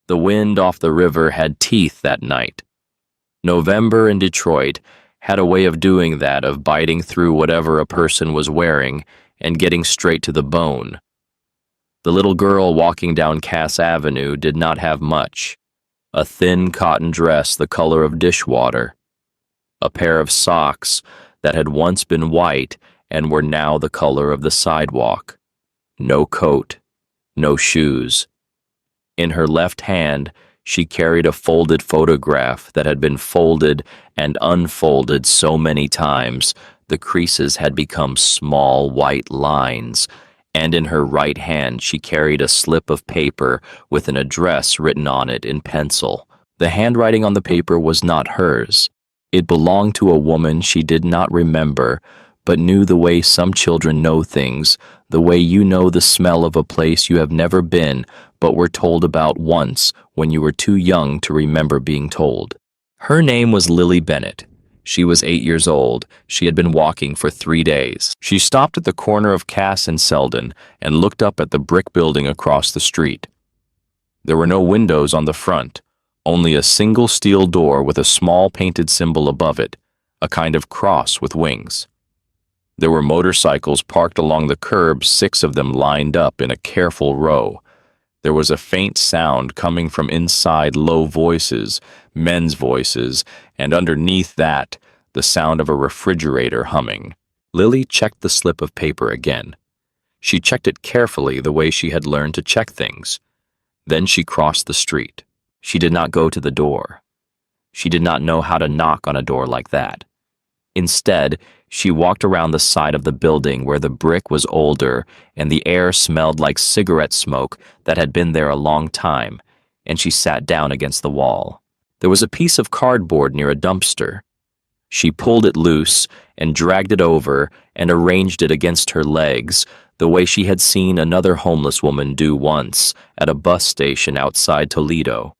The wind off the river had teeth that night. November in Detroit had a way of doing that, of biting through whatever a person was wearing and getting straight to the bone. The little girl walking down Cass Avenue did not have much. A thin cotton dress the color of dishwater. A pair of socks that had once been white and were now the color of the sidewalk. No coat, no shoes. In her left hand, she carried a folded photograph that had been folded and unfolded so many times the creases had become small white lines, and in her right hand she carried a slip of paper with an address written on it in pencil. The handwriting on the paper was not hers. It belonged to a woman she did not remember, but knew the way some children know things, the way you know the smell of a place you have never been but were told about once when you were too young to remember being told. Her name was Lily Bennett. She was 8 years old. She had been walking for 3 days. She stopped at the corner of Cass and Selden and looked up at the brick building across the street. There were no windows on the front, only a single steel door with a small painted symbol above it, a kind of cross with wings. There were motorcycles parked along the curb, 6 of them lined up in a careful row. There was a faint sound coming from inside, low voices, men's voices, and underneath that, the sound of a refrigerator humming. Lily checked the slip of paper again. She checked it carefully, the way she had learned to check things. Then she crossed the street. She did not go to the door. She did not know how to knock on a door like that. Instead, she walked around the side of the building where the brick was older and the air smelled like cigarette smoke that had been there a long time, and she sat down against the wall. There was a piece of cardboard near a dumpster. She pulled it loose and dragged it over and arranged it against her legs, the way she had seen another homeless woman do once at a bus station outside Toledo.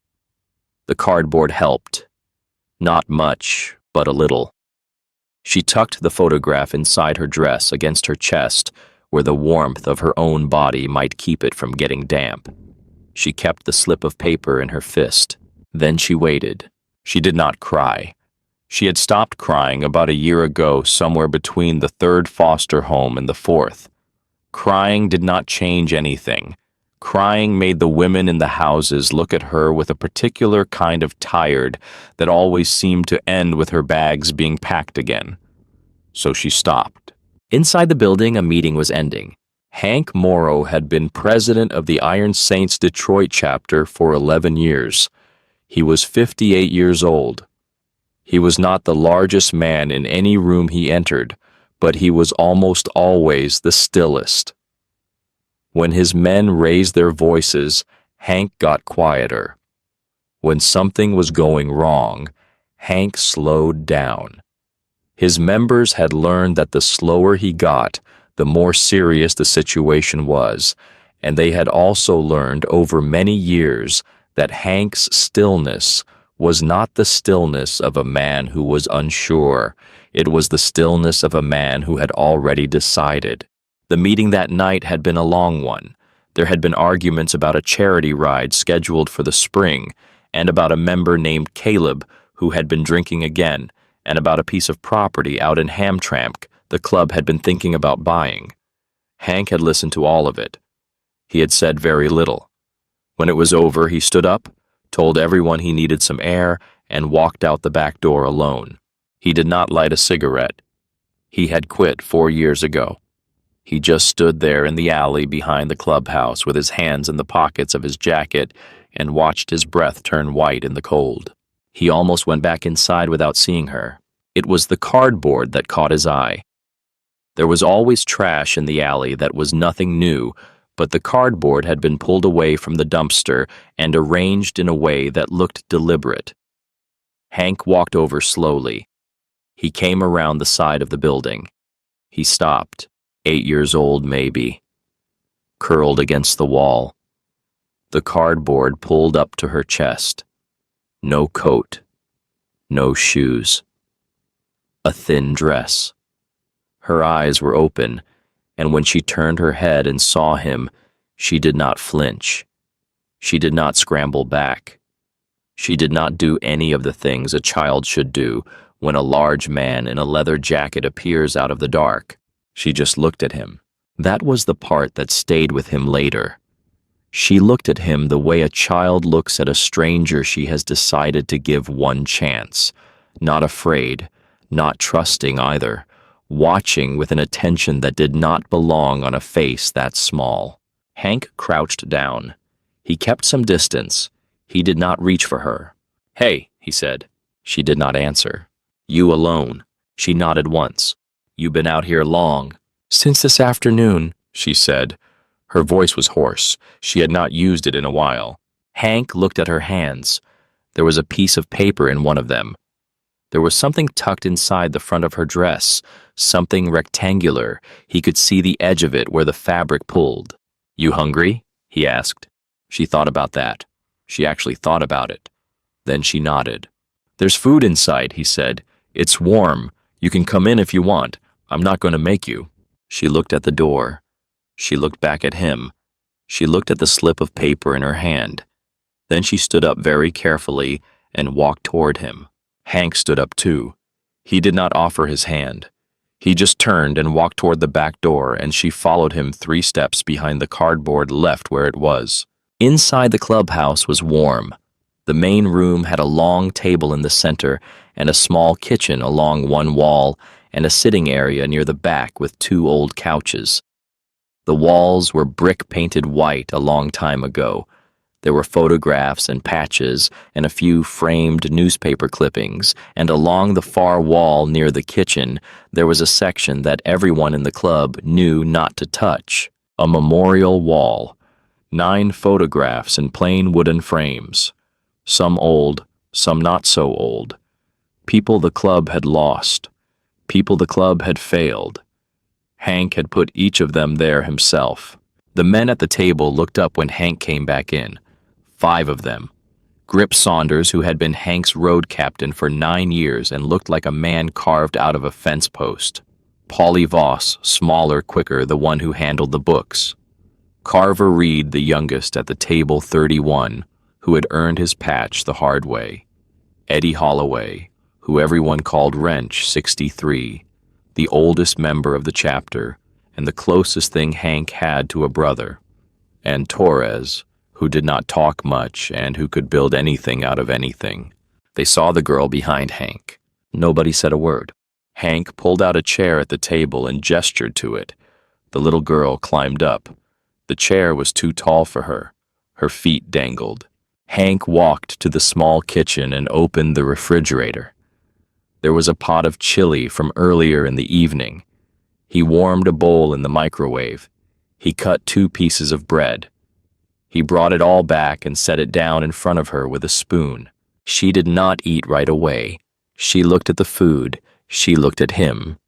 The cardboard helped. Not much, but a little. She tucked the photograph inside her dress against her chest, where the warmth of her own body might keep it from getting damp. She kept the slip of paper in her fist. Then she waited. She did not cry. She had stopped crying about a year ago, somewhere between the 3rd foster home and the 4th. Crying did not change anything. Crying made the women in the houses look at her with a particular kind of tired that always seemed to end with her bags being packed again. So she stopped. Inside the building, a meeting was ending. Hank Morrow had been president of the Iron Saints Detroit chapter for 11 years. He was 58 years old. He was not the largest man in any room he entered, but he was almost always the stillest. When his men raised their voices, Hank got quieter. When something was going wrong, Hank slowed down. His members had learned that the slower he got, the more serious the situation was, and they had also learned over many years that Hank's stillness was not the stillness of a man who was unsure. It was the stillness of a man who had already decided. The meeting that night had been a long one. There had been arguments about a charity ride scheduled for the spring, and about a member named Caleb who had been drinking again, and about a piece of property out in Hamtramck the club had been thinking about buying. Hank had listened to all of it. He had said very little. When it was over, he stood up, told everyone he needed some air, and walked out the back door alone. He did not light a cigarette. He had quit 4 years ago. He just stood there in the alley behind the clubhouse with his hands in the pockets of his jacket and watched his breath turn white in the cold. He almost went back inside without seeing her. It was the cardboard that caught his eye. There was always trash in the alley that was nothing new, but the cardboard had been pulled away from the dumpster and arranged in a way that looked deliberate. Hank walked over slowly. He came around the side of the building. He stopped. 8 years old, maybe, curled against the wall. The cardboard pulled up to her chest. No coat, no shoes. A thin dress. Her eyes were open, and when she turned her head and saw him, she did not flinch. She did not scramble back. She did not do any of the things a child should do when a large man in a leather jacket appears out of the dark. She just looked at him. That was the part that stayed with him later. She looked at him the way a child looks at a stranger she has decided to give one chance, not afraid, not trusting either, watching with an attention that did not belong on a face that small. Hank crouched down. He kept some distance. He did not reach for her. "Hey," he said. She did not answer. "You alone?" She nodded once. "You been out here long?" "Since this afternoon," she said. Her voice was hoarse. She had not used it in a while. Hank looked at her hands. There was a piece of paper in one of them. There was something tucked inside the front of her dress, something rectangular. He could see the edge of it where the fabric pulled. "You hungry?" he asked. She thought about that. She actually thought about it. Then she nodded. "There's food inside," he said. "It's warm. You can come in if you want. I'm not going to make you." She looked at the door. She looked back at him. She looked at the slip of paper in her hand. Then she stood up very carefully and walked toward him. Hank stood up too. He did not offer his hand. He just turned and walked toward the back door, and she followed him 3 steps behind the cardboard left where it was. Inside the clubhouse was warm. The main room had a long table in the center and a small kitchen along one wall and a sitting area near the back with 2 old couches. The walls were brick painted white a long time ago. There were photographs and patches and a few framed newspaper clippings, and along the far wall near the kitchen there was a section that everyone in the club knew not to touch, a memorial wall. 9 photographs in plain wooden frames, some old, some not so old. People the club had lost, people the club had failed. Hank had put each of them there himself. The men at the table looked up when Hank came back in. 5 of them. Grip Saunders, who had been Hank's road captain for 9 years and looked like a man carved out of a fence post. Polly Voss, smaller, quicker, the one who handled the books. Carver Reed, the youngest, at the table 31, who had earned his patch the hard way. Eddie Holloway, who everyone called Wrench, 63, the oldest member of the chapter and the closest thing Hank had to a brother. And Torres, who did not talk much and who could build anything out of anything. They saw the girl behind Hank. Nobody said a word. Hank pulled out a chair at the table and gestured to it. The little girl climbed up. The chair was too tall for her. Her feet dangled. Hank walked to the small kitchen and opened the refrigerator. There was a pot of chili from earlier in the evening. He warmed a bowl in the microwave. He cut 2 pieces of bread. He brought it all back and set it down in front of her with a spoon. She did not eat right away. She looked at the food. She looked at him.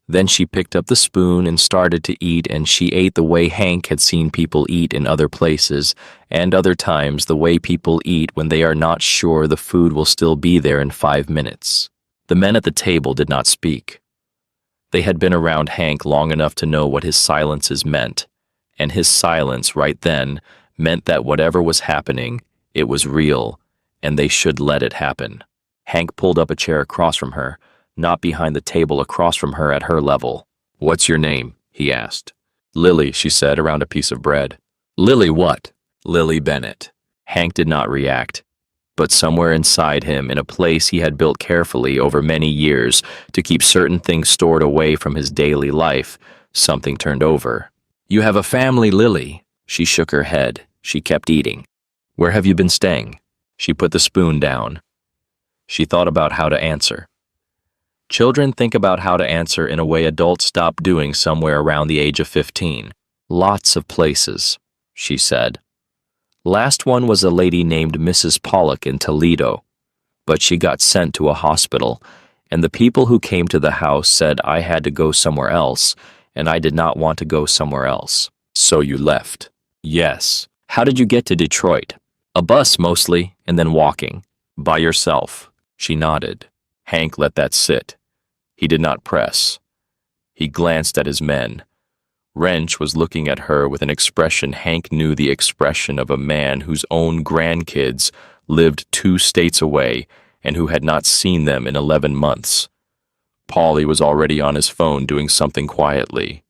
Then she picked up the spoon and started to eat, and she ate the way Hank had seen people eat in other places, and other times the way people eat when they are not sure the food will still be there in 5 minutes. The men at the table did not speak. They had been around Hank long enough to know what his silences meant, and his silence right then meant that whatever was happening, it was real, and they should let it happen. Hank pulled up a chair across from her, not behind the table across from her at her level. "What's your name?" he asked. "Lily," she said around a piece of bread. "Lily what?" "Lily Bennett." Hank did not react, but somewhere inside him, in a place he had built carefully over many years to keep certain things stored away from his daily life, something turned over. "You have a family, Lily." She shook her head. She kept eating. "Where have you been staying?" She put the spoon down. She thought about how to answer. Children think about how to answer in a way adults stop doing somewhere around the age of 15. "Lots of places," she said. "Last one was a lady named Mrs. Pollock in Toledo, but she got sent to a hospital, and the people who came to the house said I had to go somewhere else, and I did not want to go somewhere else. So you left." "Yes." "How did you get to Detroit?" "A bus mostly, and then walking." "By yourself?" She nodded. Hank let that sit. He did not press. He glanced at his men. Wrench was looking at her with an expression Hank knew the expression of a man whose own grandkids lived 2 states away and who had not seen them in 11 months. Paulie was already on his phone doing something quietly.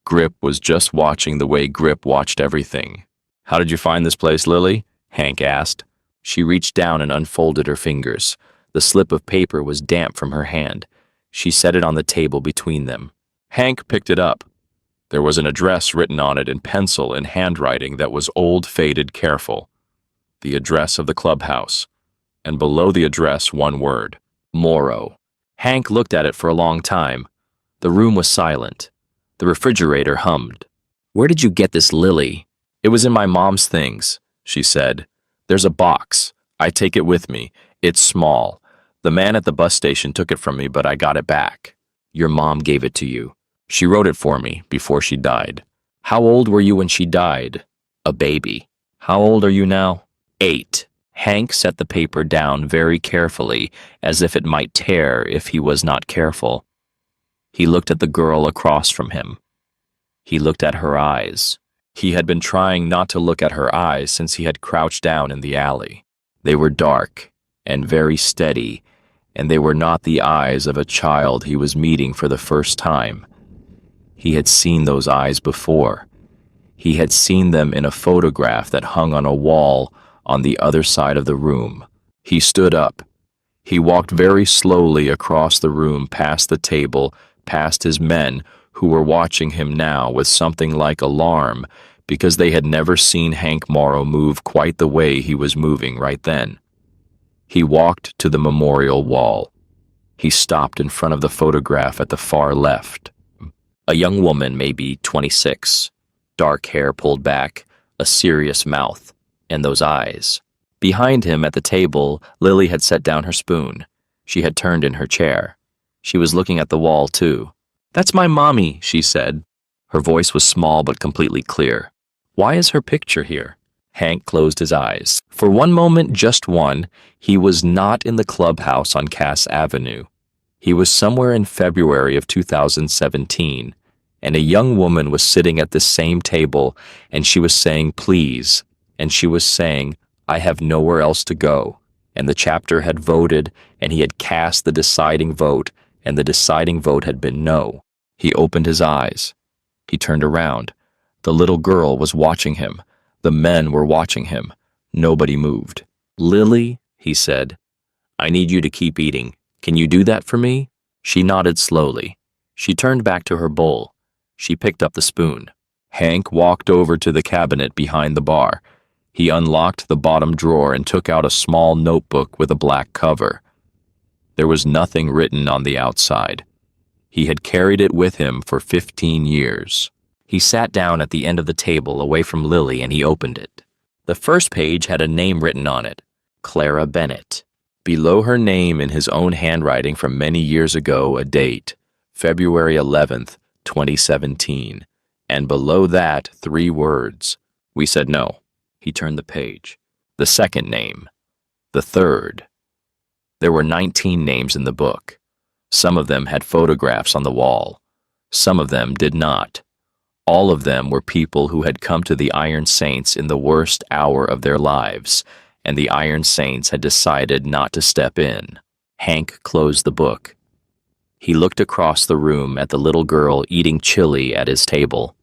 Grip was just watching the way Grip watched everything. "How did you find this place, Lily?" Hank asked. She reached down and unfolded her fingers. The slip of paper was damp from her hand. She set it on the table between them. Hank picked it up. There was an address written on it in pencil in handwriting that was old, faded, careful. The address of the clubhouse. And below the address, one word: Morrow. Hank looked at it for a long time. The room was silent. The refrigerator hummed. "Where did you get this, Lily?" "It was in my mom's things," she said. "There's a box. I take it with me. It's small. The man at the bus station took it from me, but I got it back." "Your mom gave it to you. She wrote it for me before she died." "How old were you when she died?" "A baby." "How old are you now?" 8. Hank set the paper down very carefully, as if it might tear if he was not careful. He looked at the girl across from him. He looked at her eyes. He had been trying not to look at her eyes since he had crouched down in the alley. They were dark and very steady, and they were not the eyes of a child he was meeting for the first time. He had seen those eyes before. He had seen them in a photograph that hung on a wall on the other side of the room. He stood up. He walked very slowly across the room, past the table, past his men, who were watching him now with something like alarm, because they had never seen Hank Morrow move quite the way he was moving right then. He walked to the memorial wall. He stopped in front of the photograph at the far left. A young woman, maybe 26, dark hair pulled back, a serious mouth, and those eyes. Behind him at the table, Lily had set down her spoon. She had turned in her chair. She was looking at the wall, too. "That's my mommy," she said. Her voice was small but completely clear. "Why is her picture here?" Hank closed his eyes. For one moment, just one, he was not in the clubhouse on Cass Avenue. He was somewhere in February of 2017, and a young woman was sitting at the same table, and she was saying, "Please," and she was saying, "I have nowhere else to go." And the chapter had voted, and he had cast the deciding vote, and the deciding vote had been no. He opened his eyes. He turned around. The little girl was watching him. The men were watching him. Nobody moved. "Lily," he said, "I need you to keep eating. Can you do that for me?" She nodded slowly. She turned back to her bowl. She picked up the spoon. Hank walked over to the cabinet behind the bar. He unlocked the bottom drawer and took out a small notebook with a black cover. There was nothing written on the outside. He had carried it with him for 15 years. He sat down at the end of the table away from Lily and he opened it. The first page had a name written on it, Clara Bennett. Below her name in his own handwriting from many years ago, a date, February 11th, 2017. And below that, 3 words. We said no. He turned the page. The second name. The third. There were 19 names in the book. Some of them had photographs on the wall. Some of them did not. All of them were people who had come to the Iron Saints in the worst hour of their lives, and the Iron Saints had decided not to step in. Hank closed the book. He looked across the room at the little girl eating chili at his table.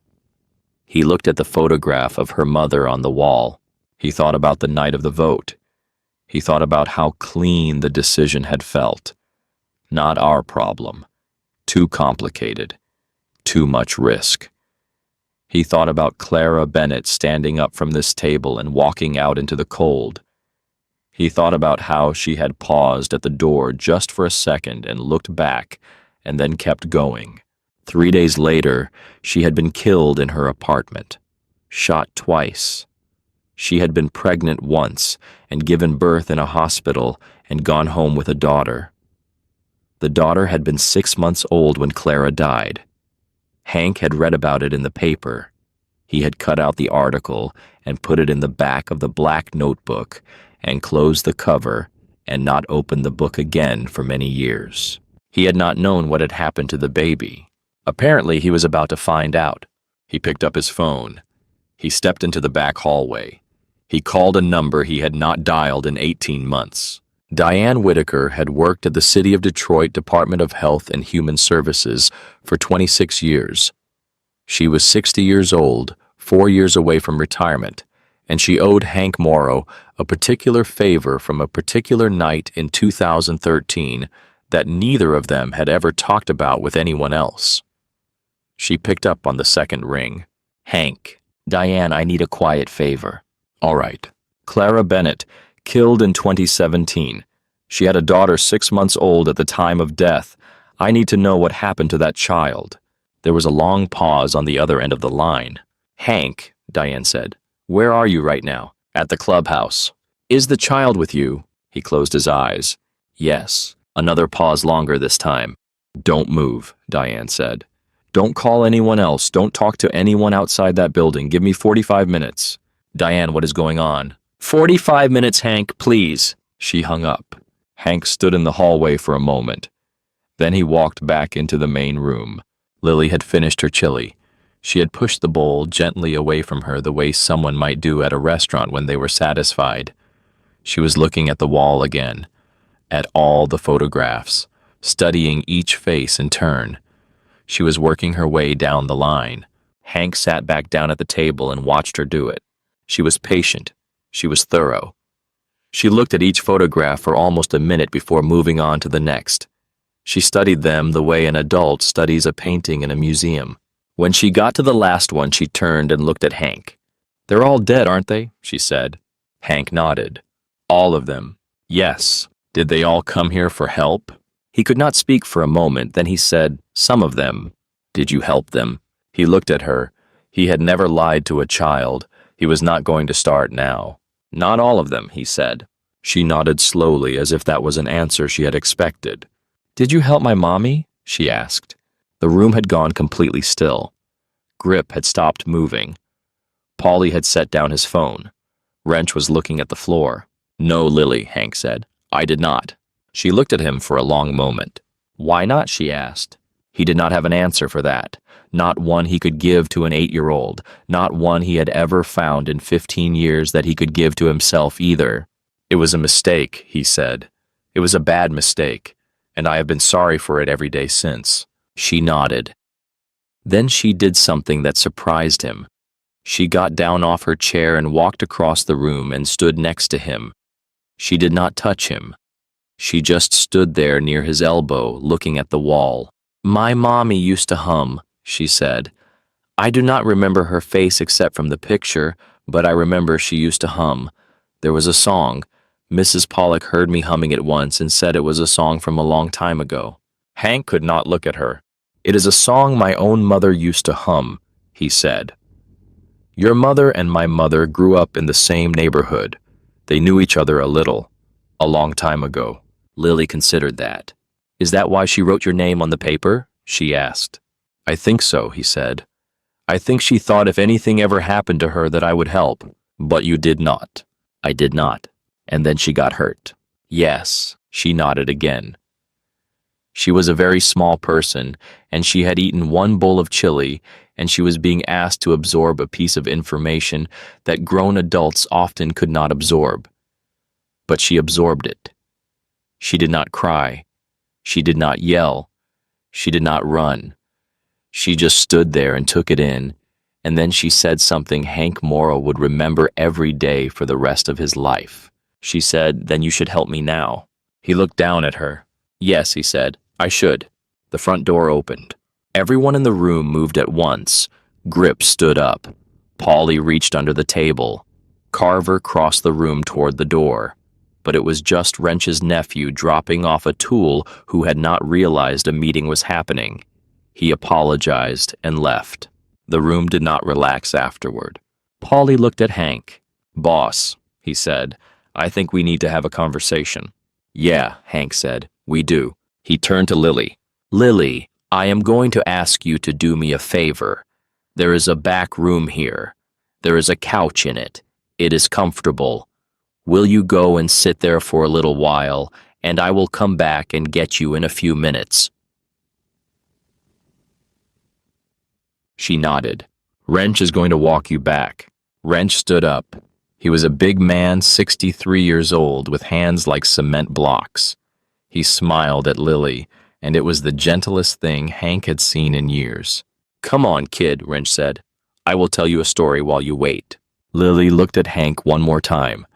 He looked at the photograph of her mother on the wall. He thought about the night of the vote. He thought about how clean the decision had felt. Not our problem. Too complicated. Too much risk. He thought about Clara Bennett standing up from this table and walking out into the cold. He thought about how she had paused at the door just for a second and looked back and then kept going. 3 days later, she had been killed in her apartment, shot twice. She had been pregnant once and given birth in a hospital and gone home with a daughter. The daughter had been 6 months old when Clara died. Hank had read about it in the paper. He had cut out the article and put it in the back of the black notebook and closed the cover and not opened the book again for many years. He had not known what had happened to the baby. Apparently, he was about to find out. He picked up his phone. He stepped into the back hallway. He called a number he had not dialed in 18 months. Diane Whitaker had worked at the City of Detroit Department of Health and Human Services for 26 years. She was 60 years old, 4 years away from retirement, and she owed Hank Morrow a particular favor from a particular night in 2013 that neither of them had ever talked about with anyone else. She picked up on the second ring. "Hank, Diane, I need a quiet favor." "All right." "Clara Bennett, killed in 2017. She had a daughter 6 months old at the time of death. I need to know what happened to that child." There was a long pause on the other end of the line. "Hank," Diane said, "where are you right now?" "At the clubhouse." "Is the child with you?" He closed his eyes. "Yes." Another pause longer this time. "Don't move," Diane said. "Don't call anyone else. Don't talk to anyone outside that building. Give me 45 minutes. "Diane, what is going on?" 45 minutes, Hank, please." She hung up. Hank stood in the hallway for a moment. Then he walked back into the main room. Lily had finished her chili. She had pushed the bowl gently away from her the way someone might do at a restaurant when they were satisfied. She was looking at the wall again, at all the photographs, studying each face in turn. She was working her way down the line. Hank sat back down at the table and watched her do it. She was patient. She was thorough. She looked at each photograph for almost a minute before moving on to the next. She studied them the way an adult studies a painting in a museum. When she got to the last one, she turned and looked at Hank. "They're all dead, aren't they?" she said. Hank nodded. "All of them." "Yes." "Did they all come here for help?" He could not speak for a moment, then he said, "Some of them." "Did you help them?" He looked at her. He had never lied to a child. He was not going to start now. "Not all of them," he said. She nodded slowly as if that was an answer she had expected. "Did you help my mommy?" she asked. The room had gone completely still. Grip had stopped moving. Paulie had set down his phone. Wrench was looking at the floor. "No, Lily," Hank said. "I did not." She looked at him for a long moment. "Why not?" she asked. He did not have an answer for that. Not one he could give to an 8-year-old. Not one he had ever found in 15 years that he could give to himself either. "It was a mistake," he said. "It was a bad mistake, and I have been sorry for it every day since." She nodded. Then she did something that surprised him. She got down off her chair and walked across the room and stood next to him. She did not touch him. She just stood there near his elbow, looking at the wall. "My mommy used to hum," she said. "I do not remember her face except from the picture, but I remember she used to hum. There was a song. Mrs. Pollock heard me humming it once and said it was a song from a long time ago." Hank could not look at her. "It is a song my own mother used to hum," he said. "Your mother and my mother grew up in the same neighborhood. They knew each other a little, a long time ago." Lily considered that. "Is that why she wrote your name on the paper?" she asked. "I think so," he said. "I think she thought if anything ever happened to her that I would help. But you did not." "I did not. And then she got hurt." "Yes," she nodded again. She was a very small person, and she had eaten one bowl of chili, and she was being asked to absorb a piece of information that grown adults often could not absorb. But she absorbed it. She did not cry. She did not yell. She did not run. She just stood there and took it in, and then she said something Hank Morrow would remember every day for the rest of his life. She said, "Then you should help me now." He looked down at her. "Yes," he said, "I should." The front door opened. Everyone in the room moved at once. Grip stood up. Paulie reached under the table. Carver crossed the room toward the door. But it was just Wrench's nephew dropping off a tool who had not realized a meeting was happening. He apologized and left. The room did not relax afterward. Paulie looked at Hank. "Boss," he said, "I think we need to have a conversation." "Yeah," Hank said, "we do." He turned to Lily. "Lily, I am going to ask you to do me a favor. There is a back room here. There is a couch in it. It is comfortable. Will you go and sit there for a little while, and I will come back and get you in a few minutes?" She nodded. Wrench is going to walk you back. Wrench stood up. He was a big man, 63 years old, with hands like cement blocks. He smiled at Lily, and it was the gentlest thing Hank had seen in years. "Come on, kid," Wrench said. "I will tell you a story while you wait." Lily looked at Hank one more time.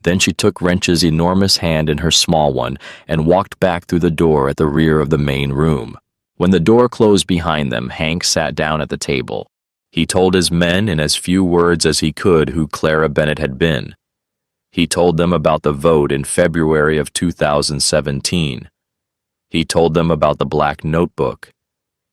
Then she took Wrench's enormous hand in her small one and walked back through the door at the rear of the main room. When the door closed behind them, Hank sat down at the table. He told his men in as few words as he could who Clara Bennett had been. He told them about the vote in February of 2017. He told them about the black notebook.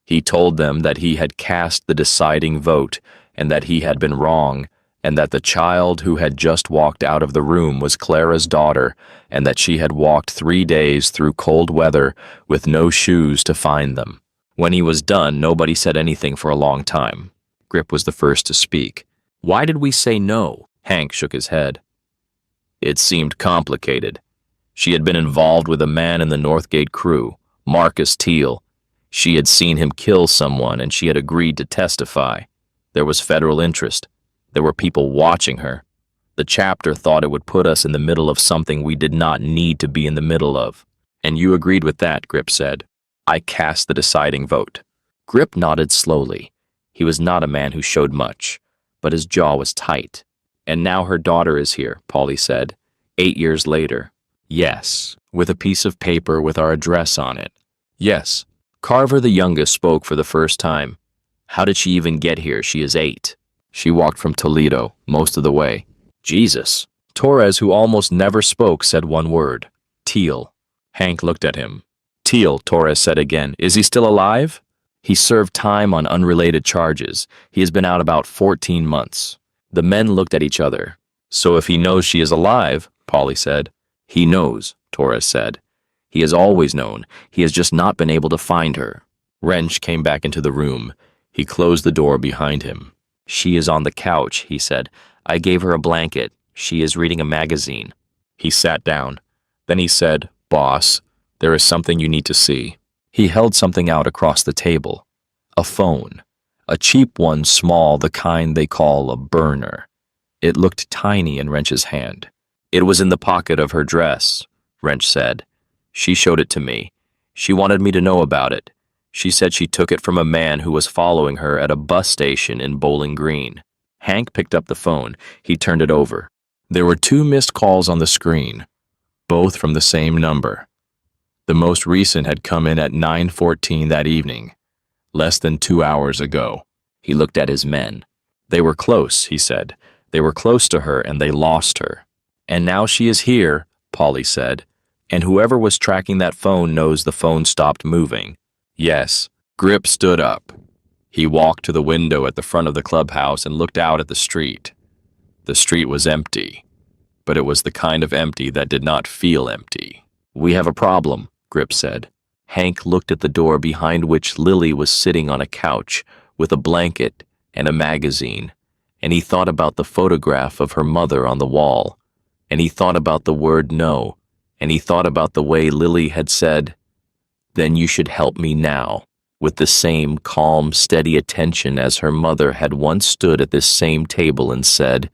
He told them that he had cast the deciding vote and that he had been wrong, and that the child who had just walked out of the room was Clara's daughter, and that she had walked 3 days through cold weather with no shoes to find them. When he was done, nobody said anything for a long time. Grip was the first to speak. "Why did we say no?" Hank shook his head. "It seemed complicated. She had been involved with a man in the Northgate crew, Marcus Teal. She had seen him kill someone, and she had agreed to testify. There was federal interest. There were people watching her. The chapter thought it would put us in the middle of something we did not need to be in the middle of." "And you agreed with that," Grip said. "I cast the deciding vote." Grip nodded slowly. He was not a man who showed much, but his jaw was tight. "And now her daughter is here," Paulie said, 8 years later. "Yes, with a piece of paper with our address on it." "Yes." Carver, the youngest, spoke for the first time. "How did she even get here? She is 8. She walked from Toledo, most of the way." "Jesus." Torres, who almost never spoke, said one word. "Teal." Hank looked at him. "Teal," Torres said again. "Is he still alive?" "He served time on unrelated charges. He has been out about 14 months. The men looked at each other. "So if he knows she is alive," Paulie said. "He knows," Torres said. "He has always known. He has just not been able to find her." Wrench came back into the room. He closed the door behind him. "She is on the couch," he said. "I gave her a blanket. She is reading a magazine." He sat down. Then he said, "Boss, there is something you need to see." He held something out across the table. A phone. A cheap one, small, the kind they call a burner. It looked tiny in Wrench's hand. "It was in the pocket of her dress," Wrench said. "She showed it to me. She wanted me to know about it. She said she took it from a man who was following her at a bus station in Bowling Green." Hank picked up the phone. He turned it over. There were 2 missed calls on the screen, both from the same number. The most recent had come in at 9:14 that evening, less than 2 hours ago. He looked at his men. "They were close," he said. "They were close to her, and they lost her." "And now she is here," Paulie said. "And whoever was tracking that phone knows the phone stopped moving." "Yes." Grip stood up. He walked to the window at the front of the clubhouse and looked out at the street. The street was empty, but it was the kind of empty that did not feel empty. "We have a problem," Grip said. Hank looked at the door behind which Lily was sitting on a couch with a blanket and a magazine, and he thought about the photograph of her mother on the wall, and he thought about the word no, and he thought about the way Lily had said, "Then you should help me now," with the same calm, steady attention as her mother had once stood at this same table and said,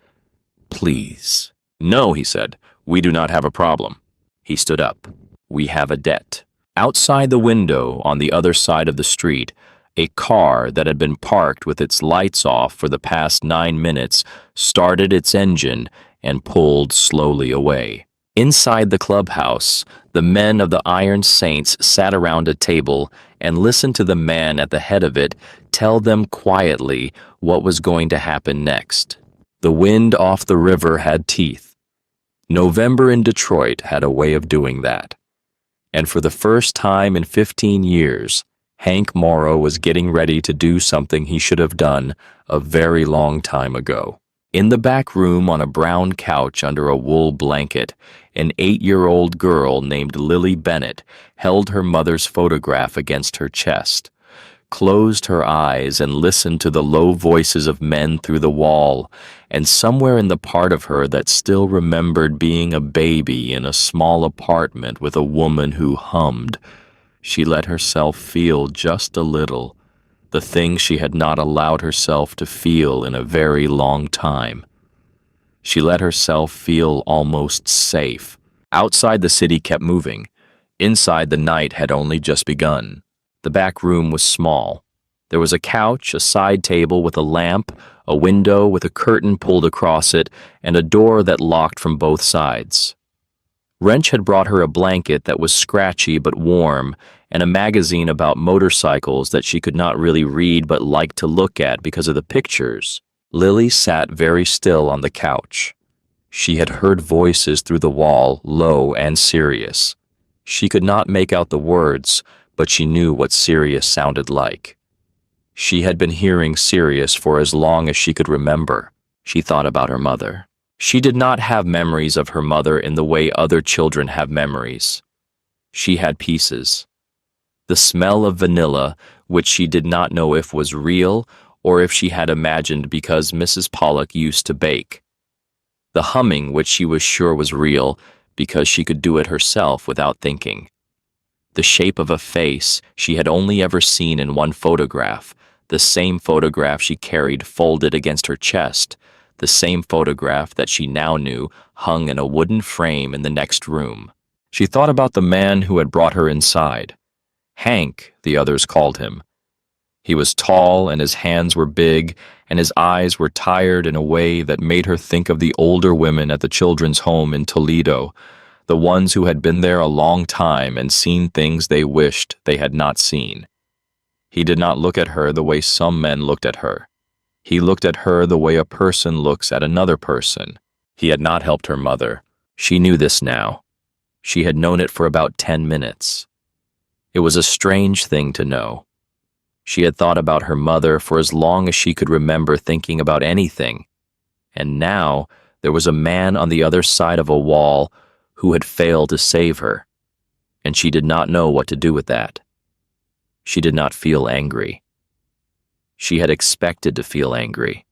"Please." "No," he said, "we do not have a problem." He stood up. "We have a debt." Outside the window, on the other side of the street, a car that had been parked with its lights off for the past 9 minutes started its engine and pulled slowly away. Inside the clubhouse, the men of the Iron Saints sat around a table and listened to the man at the head of it tell them quietly what was going to happen next. The wind off the river had teeth. November in Detroit had a way of doing that. And for the first time in 15 years, Hank Morrow was getting ready to do something he should have done a very long time ago. In the back room on a brown couch under a wool blanket, an 8-year-old girl named Lily Bennett held her mother's photograph against her chest, closed her eyes and listened to the low voices of men through the wall, and somewhere in the part of her that still remembered being a baby in a small apartment with a woman who hummed, she let herself feel just a little, the thing she had not allowed herself to feel in a very long time. She let herself feel almost safe. Outside, the city kept moving. Inside, the night had only just begun. The back room was small. There was a couch, a side table with a lamp, a window with a curtain pulled across it, and a door that locked from both sides. Wrench had brought her a blanket that was scratchy but warm, and a magazine about motorcycles that she could not really read but liked to look at because of the pictures. Lily sat very still on the couch. She had heard voices through the wall, low and serious. She could not make out the words, but she knew what serious sounded like. She had been hearing Sirius for as long as she could remember. She thought about her mother. She did not have memories of her mother in the way other children have memories. She had pieces. The smell of vanilla, which she did not know if was real or if she had imagined because Mrs. Pollock used to bake. The humming, which she was sure was real because she could do it herself without thinking. The shape of a face she had only ever seen in one photograph, the same photograph she carried folded against her chest, the same photograph that she now knew hung in a wooden frame in the next room. She thought about the man who had brought her inside. Hank, the others called him. He was tall and his hands were big and his eyes were tired in a way that made her think of the older women at the children's home in Toledo, the ones who had been there a long time and seen things they wished they had not seen. He did not look at her the way some men looked at her. He looked at her the way a person looks at another person. He had not helped her mother. She knew this now. She had known it for about 10 minutes. It was a strange thing to know. She had thought about her mother for as long as she could remember thinking about anything. And now there was a man on the other side of a wall who had failed to save her. And she did not know what to do with that. She did not feel angry. She had expected to feel angry.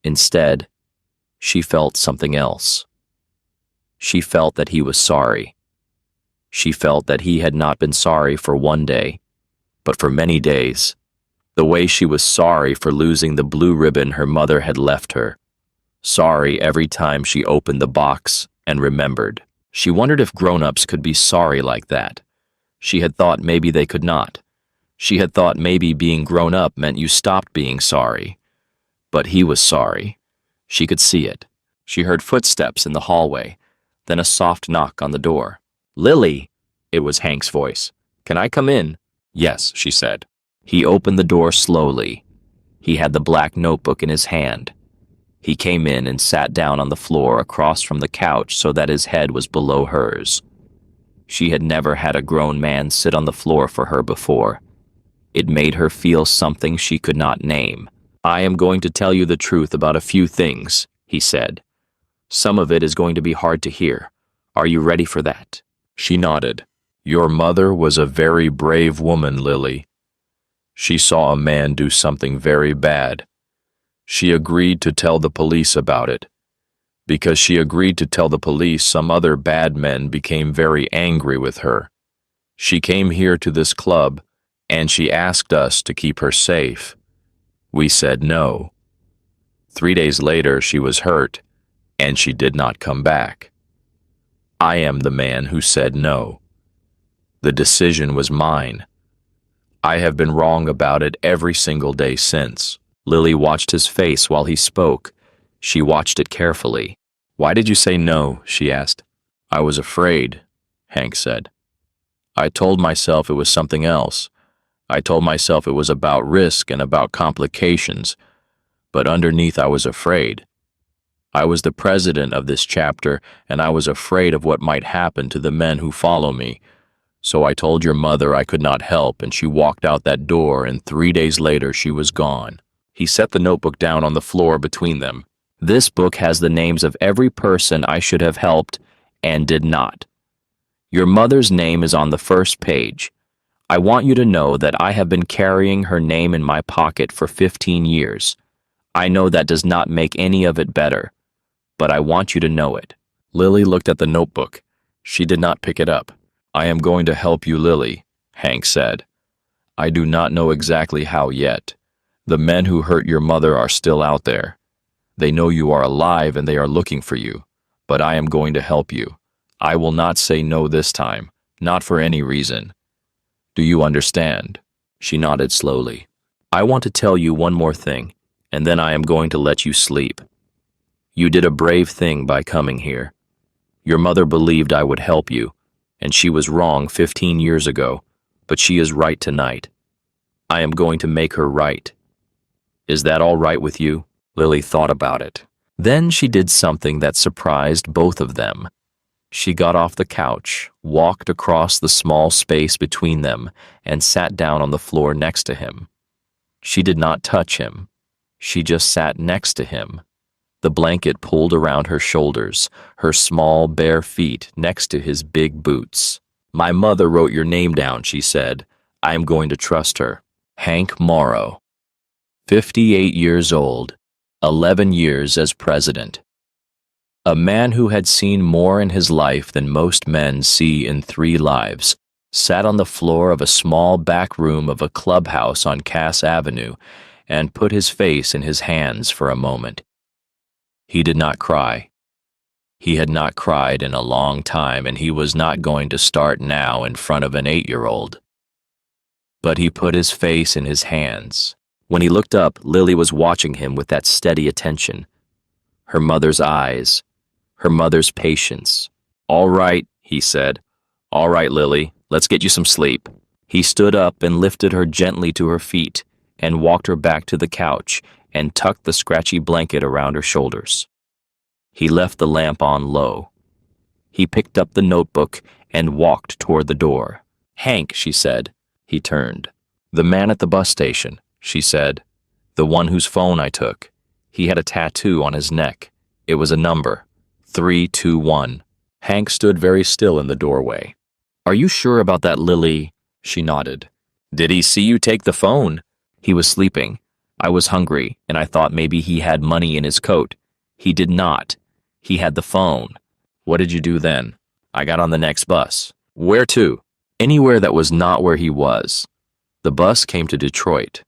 Instead, she felt something else. She felt that he was sorry. She felt that he had not been sorry for one day, but for many days. The way she was sorry for losing the blue ribbon her mother had left her. Sorry every time she opened the box and remembered. She wondered if grown-ups could be sorry like that. She had thought maybe they could not. She had thought maybe being grown up meant you stopped being sorry. But he was sorry. She could see it. She heard footsteps in the hallway, then a soft knock on the door. "Lily!" It was Hank's voice. "Can I come in?" "Yes," she said. He opened the door slowly. He had the black notebook in his hand. He came in and sat down on the floor across from the couch so that his head was below hers. She had never had a grown man sit on the floor for her before. It made her feel something she could not name. "I am going to tell you the truth about a few things," he said. "Some of it is going to be hard to hear. Are you ready for that?" She nodded. "Your mother was a very brave woman, Lily. She saw a man do something very bad. She agreed to tell the police about it. Because she agreed to tell the police, some other bad men became very angry with her. She came here to this club, and she asked us to keep her safe. We said no. 3 days later, she was hurt, and she did not come back. I am the man who said no. The decision was mine. I have been wrong about it every single day since." Lily watched his face while he spoke. She watched it carefully. "Why did you say no?" she asked. "I was afraid," Hank said. "I told myself it was something else. I told myself it was about risk and about complications, but underneath I was afraid. I was the president of this chapter, and I was afraid of what might happen to the men who follow me. So I told your mother I could not help, and she walked out that door, and 3 days later she was gone." He set the notebook down on the floor between them. "This book has the names of every person I should have helped and did not. Your mother's name is on the first page. I want you to know that I have been carrying her name in my pocket for 15 years. I know that does not make any of it better, but I want you to know it." Lily looked at the notebook. She did not pick it up. "I am going to help you, Lily," Hank said. I do not know exactly how yet. The men who hurt your mother are still out there. They know you are alive and they are looking for you. But I am going to help you. I will not say no this time, not for any reason. Do you understand? She nodded slowly. I want to tell you one more thing, and then I am going to let you sleep. You did a brave thing by coming here. Your mother believed I would help you, and she was wrong 15 years ago, but she is right tonight. I am going to make her right. Is that all right with you? Lily thought about it. Then she did something that surprised both of them. She got off the couch, walked across the small space between them, and sat down on the floor next to him. She did not touch him. She just sat next to him. The blanket pulled around her shoulders, her small, bare feet next to his big boots. My mother wrote your name down, she said. I am going to trust her. Hank Morrow. 58 years old, 11 years as president. A man who had seen more in his life than most men see in 3 lives, sat on the floor of a small back room of a clubhouse on Cass Avenue and put his face in his hands for a moment. He did not cry. He had not cried in a long time, and he was not going to start now in front of an 8-year-old. But he put his face in his hands. When he looked up, Lily was watching him with that steady attention. Her mother's eyes, her mother's patience. All right, he said. All right, Lily, let's get you some sleep. He stood up and lifted her gently to her feet and walked her back to the couch and tucked the scratchy blanket around her shoulders. He left the lamp on low. He picked up the notebook and walked toward the door. Hank, she said. He turned. The man at the bus station, she said. The one whose phone I took. He had a tattoo on his neck. It was a number, 321. Hank stood very still in the doorway. Are you sure about that, Lily? She nodded. Did he see you take the phone? He was sleeping. I was hungry, and I thought maybe he had money in his coat. He did not. He had the phone. What did you do then? I got on the next bus. Where to? Anywhere that was not where he was. The bus came to Detroit.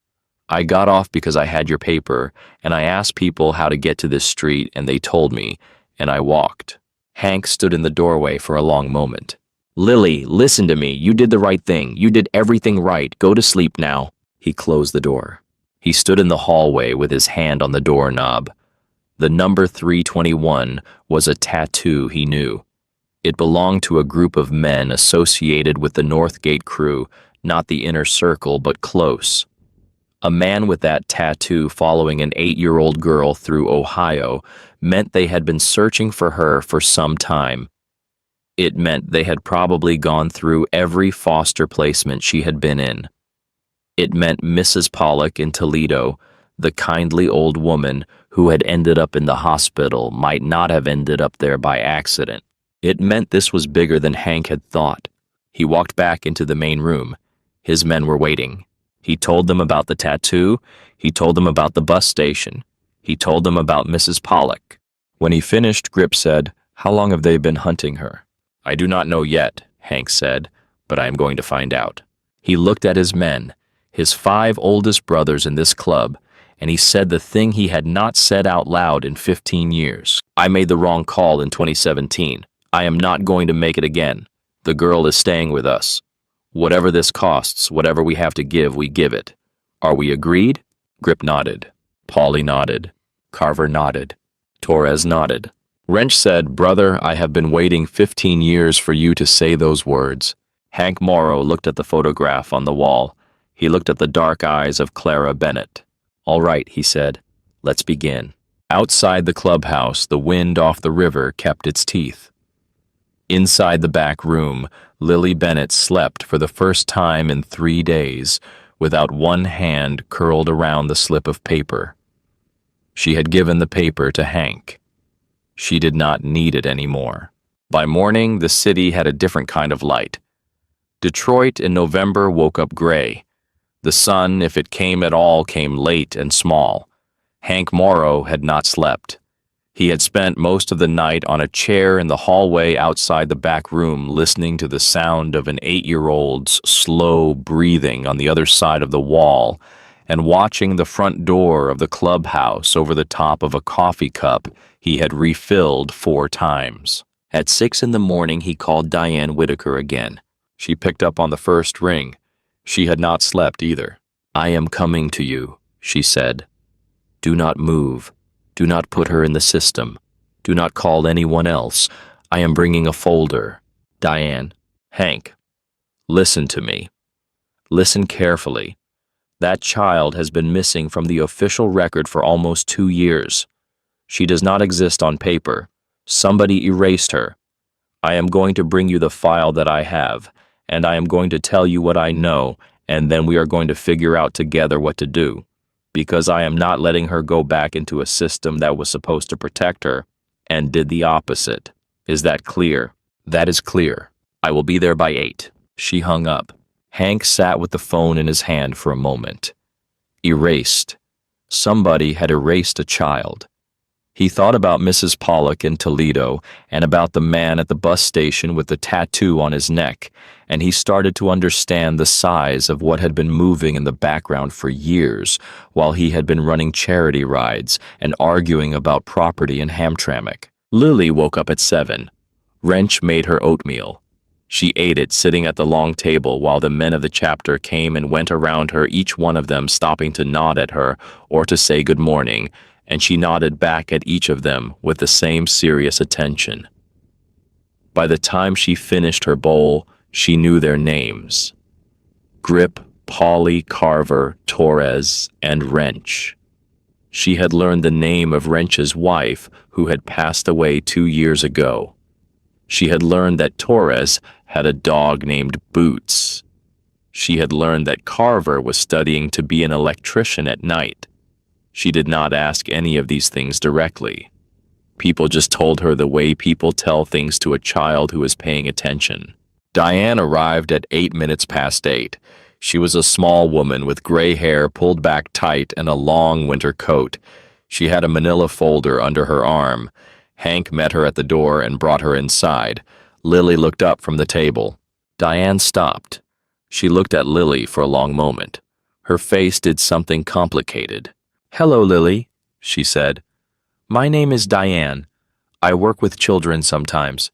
I got off because I had your paper, and I asked people how to get to this street, and they told me, and I walked. Hank stood in the doorway for a long moment. Lily, listen to me. You did the right thing. You did everything right. Go to sleep now. He closed the door. He stood in the hallway with his hand on the doorknob. The number 321 was a tattoo he knew. It belonged to a group of men associated with the Northgate crew, not the inner circle, but close. A man with that tattoo following an 8-year-old girl through Ohio meant they had been searching for her for some time. It meant they had probably gone through every foster placement she had been in. It meant Mrs. Pollock in Toledo, the kindly old woman who had ended up in the hospital, might not have ended up there by accident. It meant this was bigger than Hank had thought. He walked back into the main room. His men were waiting. He told them about the tattoo. He told them about the bus station. He told them about Mrs. Pollock. When he finished, Grip said, How long have they been hunting her? I do not know yet, Hank said, but I am going to find out. He looked at his men, his 5 oldest brothers in this club, and he said the thing he had not said out loud in 15 years. I made the wrong call in 2017. I am not going to make it again. The girl is staying with us. Whatever this costs, whatever we have to give, we give it. Are we agreed? Grip nodded. Paulie nodded. Carver nodded. Torres nodded. Wrench said, Brother, I have been waiting 15 years for you to say those words. Hank Morrow looked at the photograph on the wall. He looked at the dark eyes of Clara Bennett. All right, he said. Let's begin. Outside the clubhouse, the wind off the river kept its teeth. Inside the back room, Lily Bennett slept for the first time in 3 days, without one hand curled around the slip of paper. She had given the paper to Hank. She did not need it anymore. By morning, the city had a different kind of light. Detroit in November woke up gray. The sun, if it came at all, came late and small. Hank Morrow had not slept. He had spent most of the night on a chair in the hallway outside the back room, listening to the sound of an 8-year-old's slow breathing on the other side of the wall and watching the front door of the clubhouse over the top of a coffee cup he had refilled 4 times. At 6 in the morning, he called Diane Whitaker again. She picked up on the first ring. She had not slept either. "I am coming to you," she said. "Do not move. Do not put her in the system. Do not call anyone else. I am bringing a folder." "Diane, Hank, listen to me. Listen carefully. That child has been missing from the official record for almost 2 years. She does not exist on paper. Somebody erased her. I am going to bring you the file that I have, and I am going to tell you what I know, and then we are going to figure out together what to do. Because I am not letting her go back into a system that was supposed to protect her and did the opposite. Is that clear?" "That is clear. I will be there by 8. She hung up. Hank sat with the phone in his hand for a moment. Erased. Somebody had erased a child. He thought about Mrs. Pollock in Toledo and about the man at the bus station with the tattoo on his neck, and he started to understand the size of what had been moving in the background for years while he had been running charity rides and arguing about property in Hamtramck. Lily woke up at 7. Wrench made her oatmeal. She ate it sitting at the long table while the men of the chapter came and went around her, each one of them stopping to nod at her or to say good morning, and she nodded back at each of them with the same serious attention. By the time she finished her bowl, she knew their names: Grip, Polly, Carver, Torres, and Wrench. She had learned the name of Wrench's wife, who had passed away 2 years ago. She had learned that Torres had a dog named Boots. She had learned that Carver was studying to be an electrician at night. She did not ask any of these things directly. People just told her the way people tell things to a child who is paying attention. Diane arrived at 8 minutes past 8. She was a small woman with gray hair pulled back tight and a long winter coat. She had a manila folder under her arm. Hank met her at the door and brought her inside. Lily looked up from the table. Diane stopped. She looked at Lily for a long moment. Her face did something complicated. "Hello, Lily," she said. "My name is Diane. I work with children sometimes.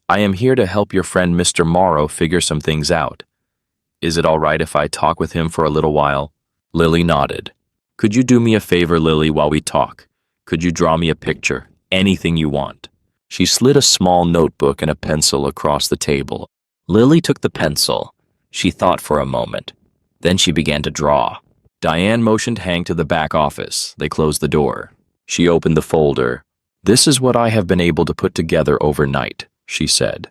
I am here to help your friend Mr. Morrow figure some things out. Is it all right if I talk with him for a little while?" Lily nodded. "Could you do me a favor, Lily, while we talk? Could you draw me a picture? Anything you want." She slid a small notebook and a pencil across the table. Lily took the pencil. She thought for a moment. Then she began to draw. Diane motioned Hank to the back office. They closed the door. She opened the folder. "This is what I have been able to put together overnight," she said.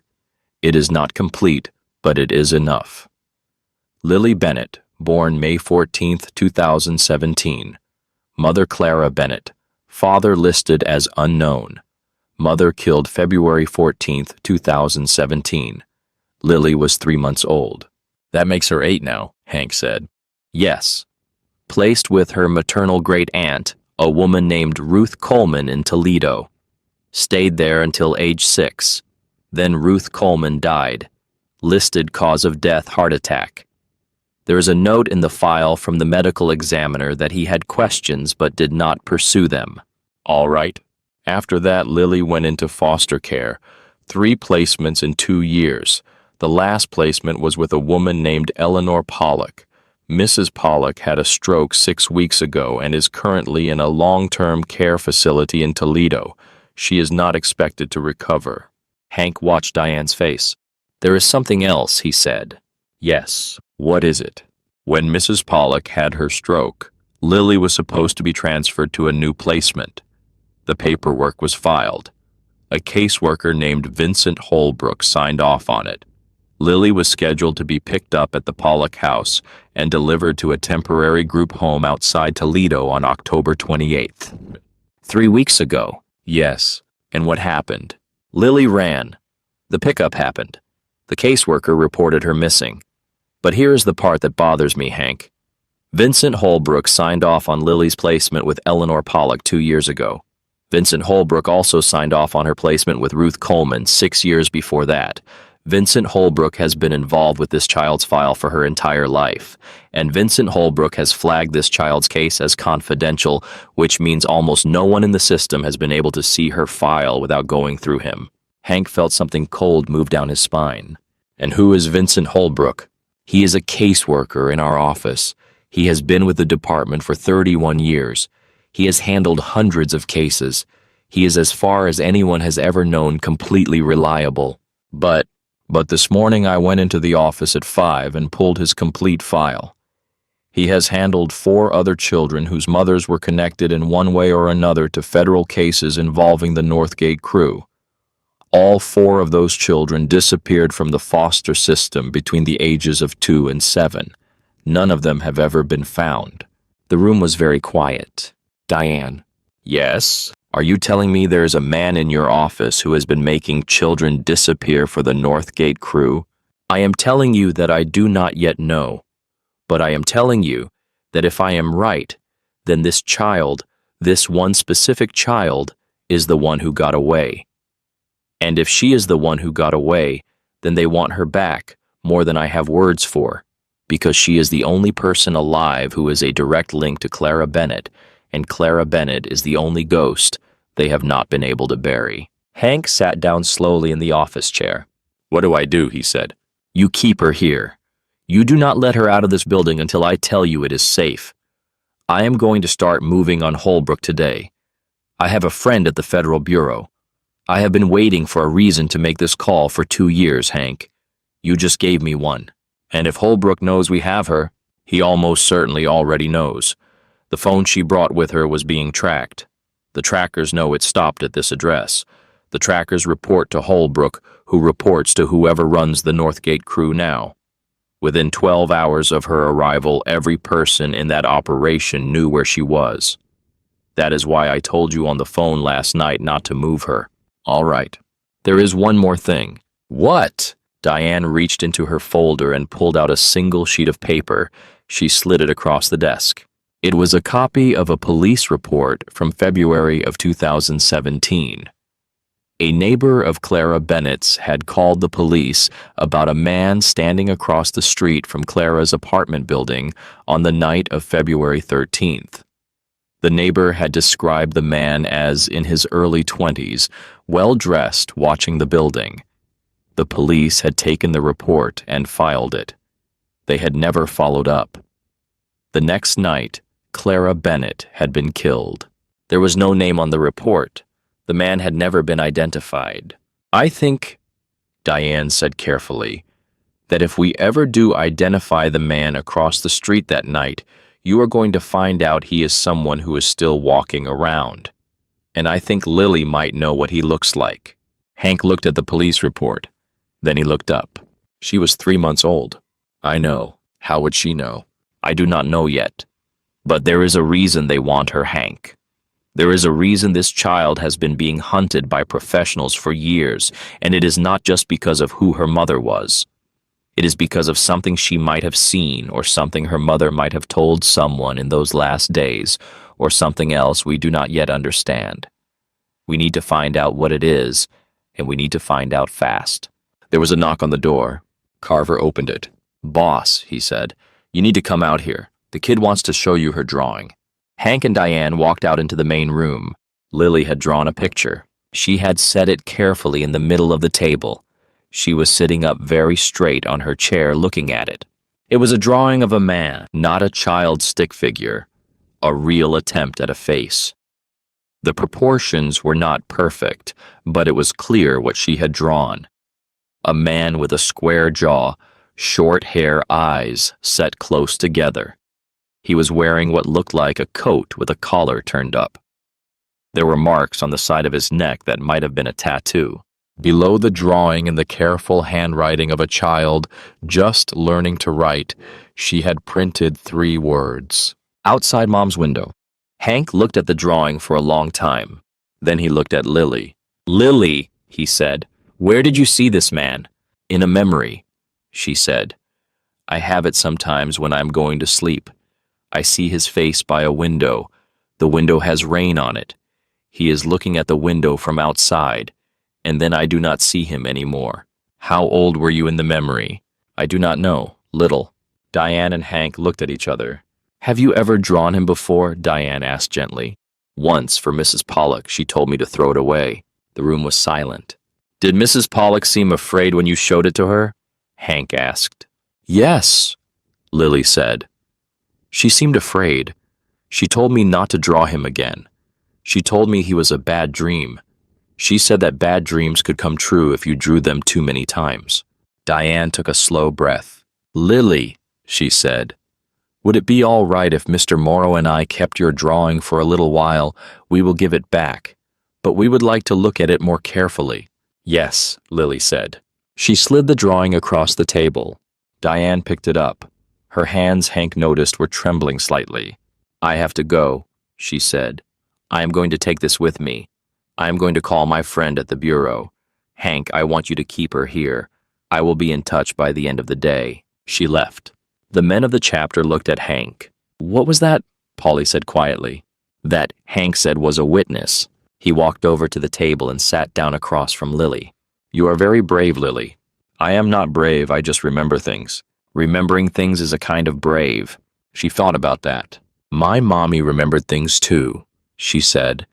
"It is not complete, but it is enough." Lily Bennett, born May 14, 2017. Mother Clara Bennett. Father listed as unknown. Mother killed February 14, 2017. Lily was 3 months old. "That makes her 8 now," Hank said. "Yes." Placed with her maternal great-aunt, a woman named Ruth Coleman in Toledo. Stayed there until age 6. Then Ruth Coleman died. Listed cause of death, heart attack. There is a note in the file from the medical examiner that he had questions but did not pursue them. All right. After that, Lily went into foster care. 3 placements in 2 years. The last placement was with a woman named Eleanor Pollock. Mrs. Pollock had a stroke 6 weeks ago and is currently in a long-term care facility in Toledo. She is not expected to recover. Hank watched Diane's face. "There is something else," he said. "Yes, what is it?" When Mrs. Pollock had her stroke, Lily was supposed to be transferred to a new placement. The paperwork was filed. A caseworker named Vincent Holbrook signed off on it. Lily was scheduled to be picked up at the Pollock house and delivered to a temporary group home outside Toledo on October 28th. 3 weeks ago. Yes. And what happened? Lily ran. The pickup happened. The caseworker reported her missing. But here is the part that bothers me, Hank. Vincent Holbrook signed off on Lily's placement with Eleanor Pollock 2 years ago. Vincent Holbrook also signed off on her placement with Ruth Coleman 6 years before that. Vincent Holbrook has been involved with this child's file for her entire life, and Vincent Holbrook has flagged this child's case as confidential, which means almost no one in the system has been able to see her file without going through him. Hank felt something cold move down his spine. And who is Vincent Holbrook? He is a caseworker in our office. He has been with the department for 31 years. He has handled hundreds of cases. He is, as far as anyone has ever known, completely reliable. But this morning I went into the office at 5 and pulled his complete file. He has handled 4 other children whose mothers were connected in one way or another to federal cases involving the Northgate crew. All 4 of those children disappeared from the foster system between the ages of 2 and 7. None of them have ever been found. The room was very quiet. Diane. Yes? Are you telling me there is a man in your office who has been making children disappear for the Northgate crew? I am telling you that I do not yet know. But I am telling you that if I am right, then this child, this one specific child, is the one who got away. And if she is the one who got away, then they want her back more than I have words for, because she is the only person alive who is a direct link to Clara Bennett, and Clara Bennett is the only ghost they have not been able to bury. Hank sat down slowly in the office chair. What do I do? He said. You keep her here. You do not let her out of this building until I tell you it is safe. I am going to start moving on Holbrook today. I have a friend at the Federal Bureau. I have been waiting for a reason to make this call for 2 years, Hank. You just gave me one. And if Holbrook knows we have her, he almost certainly already knows. The phone she brought with her was being tracked. The trackers know it stopped at this address. The trackers report to Holbrook, who reports to whoever runs the Northgate crew now. Within 12 hours of her arrival, every person in that operation knew where she was. That is why I told you on the phone last night not to move her. All right. There is one more thing. What? Diane reached into her folder and pulled out a single sheet of paper. She slid it across the desk. It was a copy of a police report from February of 2017. A neighbor of Clara Bennett's had called the police about a man standing across the street from Clara's apartment building on the night of February 13th. The neighbor had described the man as in his early 20s, well-dressed, watching the building. The police had taken the report and filed it. They had never followed up. The next night, Clara Bennett had been killed. There was no name on the report. The man had never been identified. I think, Diane said carefully, that if we ever do identify the man across the street that night, you are going to find out he is someone who is still walking around. And I think Lily might know what he looks like. Hank looked at the police report. Then he looked up. She was 3 months old. I know. How would she know? I do not know yet. But there is a reason they want her, Hank. There is a reason this child has been being hunted by professionals for years, and it is not just because of who her mother was. It is because of something she might have seen, or something her mother might have told someone in those last days, or something else we do not yet understand. We need to find out what it is, and we need to find out fast. There was a knock on the door. Carver opened it. Boss, he said, you need to come out here. The kid wants to show you her drawing. Hank and Diane walked out into the main room. Lily had drawn a picture. She had set it carefully in the middle of the table. She was sitting up very straight on her chair looking at it. It was a drawing of a man, not a child's stick figure, a real attempt at a face. The proportions were not perfect, but it was clear what she had drawn. A man with a square jaw, short hair, eyes set close together. He was wearing what looked like a coat with a collar turned up. There were marks on the side of his neck that might have been a tattoo. Below the drawing, in the careful handwriting of a child just learning to write, she had printed 3 words. Outside Mom's window. Hank looked at the drawing for a long time. Then he looked at Lily. Lily, he said, where did you see this man? In a memory, she said. I have it sometimes when I'm going to sleep. I see his face by a window. The window has rain on it. He is looking at the window from outside, and then I do not see him anymore. How old were you in the memory? I do not know. Little. Diane and Hank looked at each other. Have you ever drawn him before? Diane asked gently. Once, for Mrs. Pollock. She told me to throw it away. The room was silent. Did Mrs. Pollock seem afraid when you showed it to her? Hank asked. Yes, Lily said. She seemed afraid. She told me not to draw him again. She told me he was a bad dream. She said that bad dreams could come true if you drew them too many times. Diane took a slow breath. Lily, she said, would it be all right if Mr. Morrow and I kept your drawing for a little while? We will give it back, but we would like to look at it more carefully. Yes, Lily said. She slid the drawing across the table. Diane picked it up. Her hands, Hank noticed, were trembling slightly. I have to go, she said. I am going to take this with me. I am going to call my friend at the bureau. Hank, I want you to keep her here. I will be in touch by the end of the day. She left. The men of the chapter looked at Hank. What was that? Polly said quietly. That, Hank said, was a witness. He walked over to the table and sat down across from Lily. You are very brave, Lily. I am not brave, I just remember things. Remembering things is a kind of brave. She thought about that. My mommy remembered things too, she said.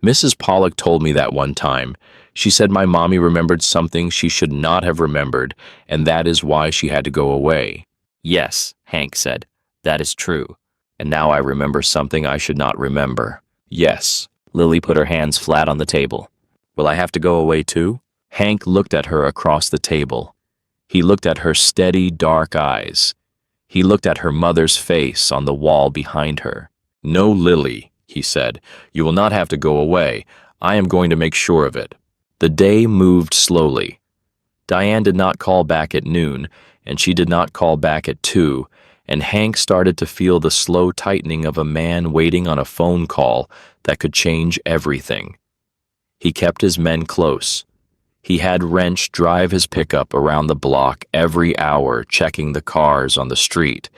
Mrs. Pollock told me that one time. She said my mommy remembered something she should not have remembered, and that is why she had to go away. Yes, Hank said, that is true. And now I remember something I should not remember. Yes. Lily put her hands flat on the table. Will I have to go away too? Hank looked at her across the table. He looked at her steady, dark eyes. He looked at her mother's face on the wall behind her. No, Lily, he said. You will not have to go away. I am going to make sure of it. The day moved slowly. Diane did not call back at noon, and she did not call back at 2, and Hank started to feel the slow tightening of a man waiting on a phone call that could change everything. He kept his men close. He had Wrench drive his pickup around the block every hour, checking the cars on the street.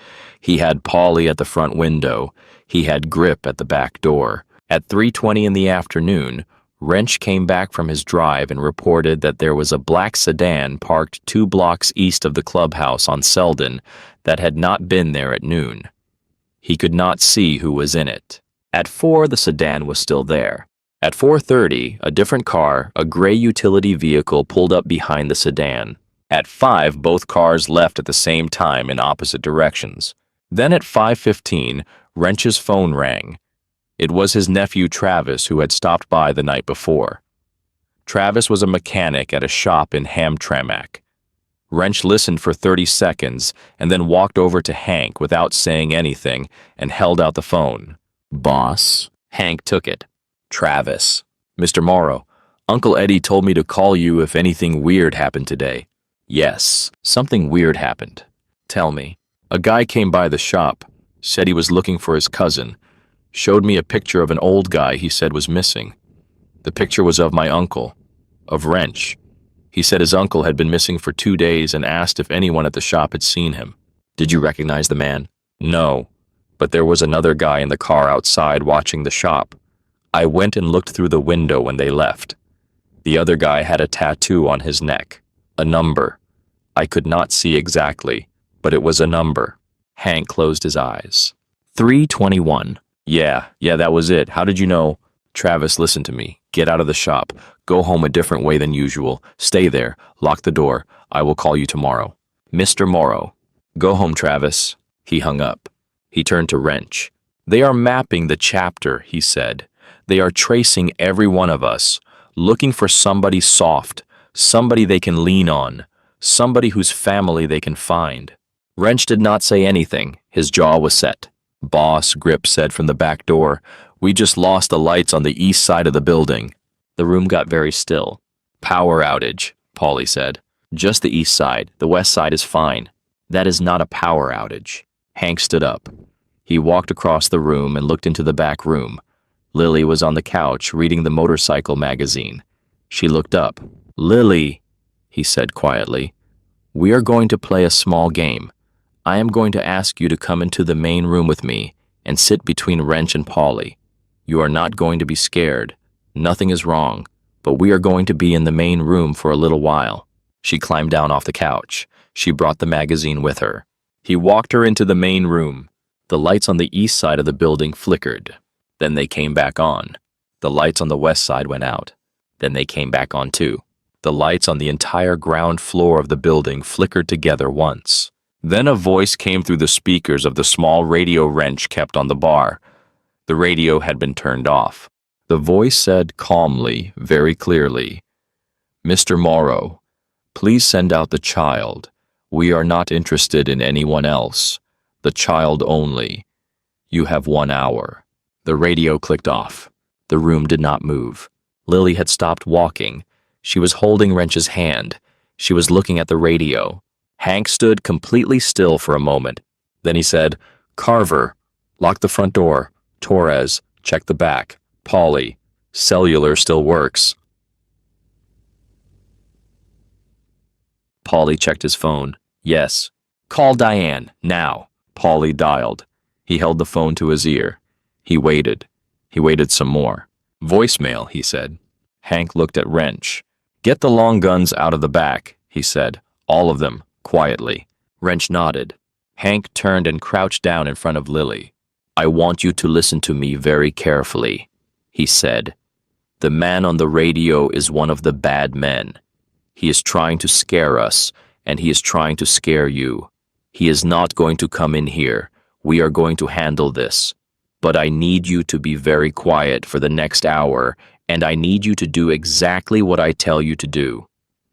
He had Polly at the front window. He had Grip at the back door. At 3:20 in the afternoon, Wrench came back from his drive and reported that there was a black sedan parked 2 blocks east of the clubhouse on Selden that had not been there at noon. He could not see who was in it. At 4, the sedan was still there. At 4:30, a different car, a gray utility vehicle, pulled up behind the sedan. At 5, both cars left at the same time in opposite directions. Then at 5:15, Wrench's phone rang. It was his nephew Travis, who had stopped by the night before. Travis was a mechanic at a shop in Hamtramck. Wrench listened for 30 seconds and then walked over to Hank without saying anything and held out the phone. Boss? Hank took it. Travis. Mr. Morrow, Uncle Eddie told me to call you if anything weird happened today. Yes, something weird happened. Tell me. A guy came by the shop, said he was looking for his cousin, showed me a picture of an old guy he said was missing. The picture was of my uncle, of Wrench. He said his uncle had been missing for 2 days and asked if anyone at the shop had seen him. Did you recognize the man? No, but there was another guy in the car outside watching the shop. I went and looked through the window when they left. The other guy had a tattoo on his neck, a number. I could not see exactly, but it was a number. Hank closed his eyes. 3:21. Yeah, that was it. How did you know? Travis, listen to me. Get out of the shop. Go home a different way than usual. Stay there. Lock the door. I will call you tomorrow. Mr. Morrow. Go home, Travis. He hung up. He turned to Wrench. They are mapping the chapter, he said. They are tracing every one of us, looking for somebody soft, somebody they can lean on, somebody whose family they can find. Wrench did not say anything. His jaw was set. Boss, Grip said from the back door, we just lost the lights on the east side of the building. The room got very still. Power outage, Polly said. Just the east side. The west side is fine. That is not a power outage. Hank stood up. He walked across the room and looked into the back room. Lily was on the couch reading the motorcycle magazine. She looked up. Lily, he said quietly, we are going to play a small game. I am going to ask you to come into the main room with me and sit between Wrench and Polly. You are not going to be scared. Nothing is wrong, but we are going to be in the main room for a little while. She climbed down off the couch. She brought the magazine with her. He walked her into the main room. The lights on the east side of the building flickered. Then they came back on. The lights on the west side went out. Then they came back on too. The lights on the entire ground floor of the building flickered together once. Then a voice came through the speakers of the small radio Wrench kept on the bar. The radio had been turned off. The voice said calmly, very clearly, "Mr. Morrow, please send out the child. We are not interested in anyone else. The child only. You have 1 hour." The radio clicked off. The room did not move. Lily had stopped walking. She was holding Wrench's hand. She was looking at the radio. Hank stood completely still for a moment. Then he said, "Carver, lock the front door. Torres, check the back. Polly, cellular still works." Polly checked his phone. "Yes." "Call Diane, now." Polly dialed. He held the phone to his ear. He waited. He waited some more. "Voicemail," he said. Hank looked at Wrench. "Get the long guns out of the back," he said. "All of them, quietly." Wrench nodded. Hank turned and crouched down in front of Lily. "I want you to listen to me very carefully," he said. "The man on the radio is one of the bad men. He is trying to scare us, and he is trying to scare you. He is not going to come in here. We are going to handle this. But I need you to be very quiet for the next hour, and I need you to do exactly what I tell you to do.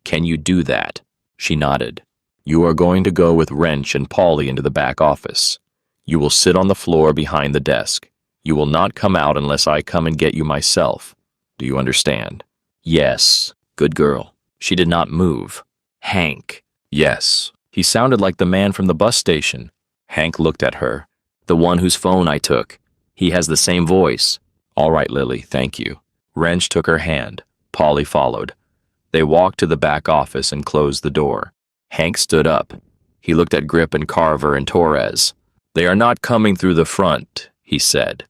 Can you do that?" She nodded. "You are going to go with Wrench and Polly into the back office. You will sit on the floor behind the desk. You will not come out unless I come and get you myself. Do you understand?" "Yes." "Good girl." She did not move. "Hank." "Yes." He sounded like the man from the bus station. Hank looked at her. "The one whose phone I took. He has the same voice." "All right, Lily, thank you." Wrench took her hand. Polly followed. They walked to the back office and closed the door. Hank stood up. He looked at Grip and Carver and Torres. "They are not coming through the front," he said.